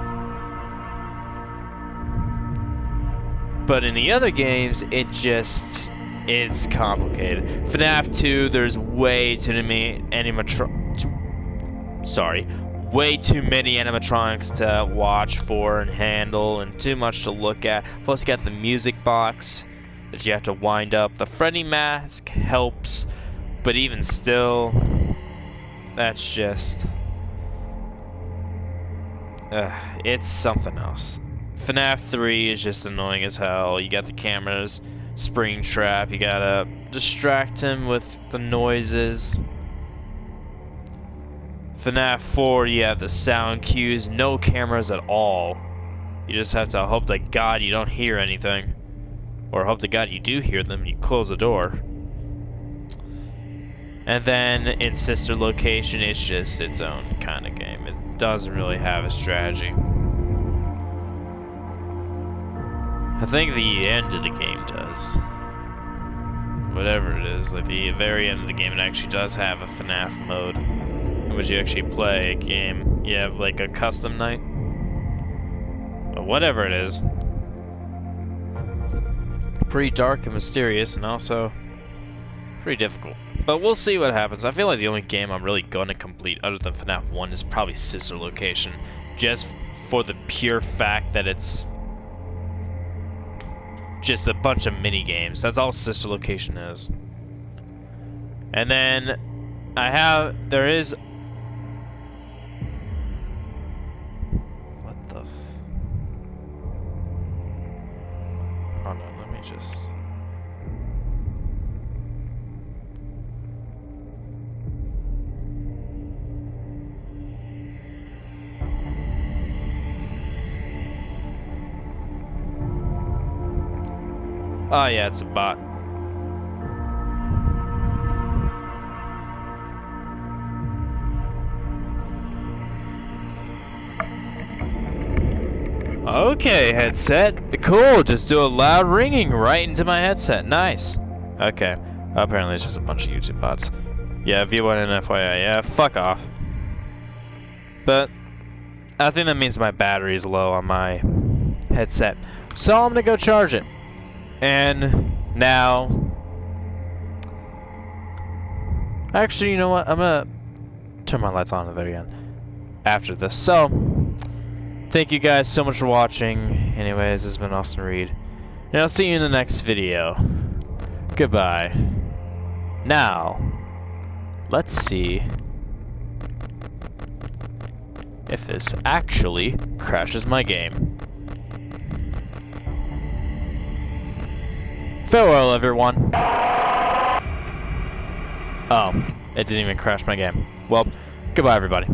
But in the other games, it's complicated. FNAF 2, there's way too many way too many animatronics to watch for and handle, and too much to look at. Plus, you got the music box that you have to wind up. The Freddy mask helps, but even still, that's just... it's something else. FNAF 3 is just annoying as hell. You got the cameras, spring trap, you gotta distract him with the noises. FNAF 4, you have the sound cues, no cameras at all. You just have to hope to God you don't hear anything. Or hope to God you do hear them and you close the door. And then in Sister Location, it's just its own kind of game. It doesn't really have a strategy. I think the end of the game does. Whatever it is, like the very end of the game, it actually does have a FNAF mode. In which you actually play a game. You have like a custom night. But whatever it is. Pretty dark and mysterious, and also pretty difficult. But we'll see what happens. I feel like the only game I'm really going to complete other than FNAF 1 is probably Sister Location. Just for the pure fact that it's just a bunch of mini games. That's all Sister Location is. And then there is... What the... Hold on, let me just... Oh yeah, it's a bot. Okay, headset. Cool, just do a loud ringing right into my headset. Nice. Okay. Apparently it's just a bunch of YouTube bots. Yeah, V1 and FYI. Yeah, fuck off. But I think that means my battery is low on my headset. So I'm gonna go charge it. And now... Actually, you know what? I'm gonna turn my lights on again after this. So, thank you guys so much for watching. Anyways, this has been Austin Reed. And I'll see you in the next video. Goodbye. Now, let's see if this actually crashes my game. Farewell, everyone. Oh, it didn't even crash my game. Well, goodbye, everybody.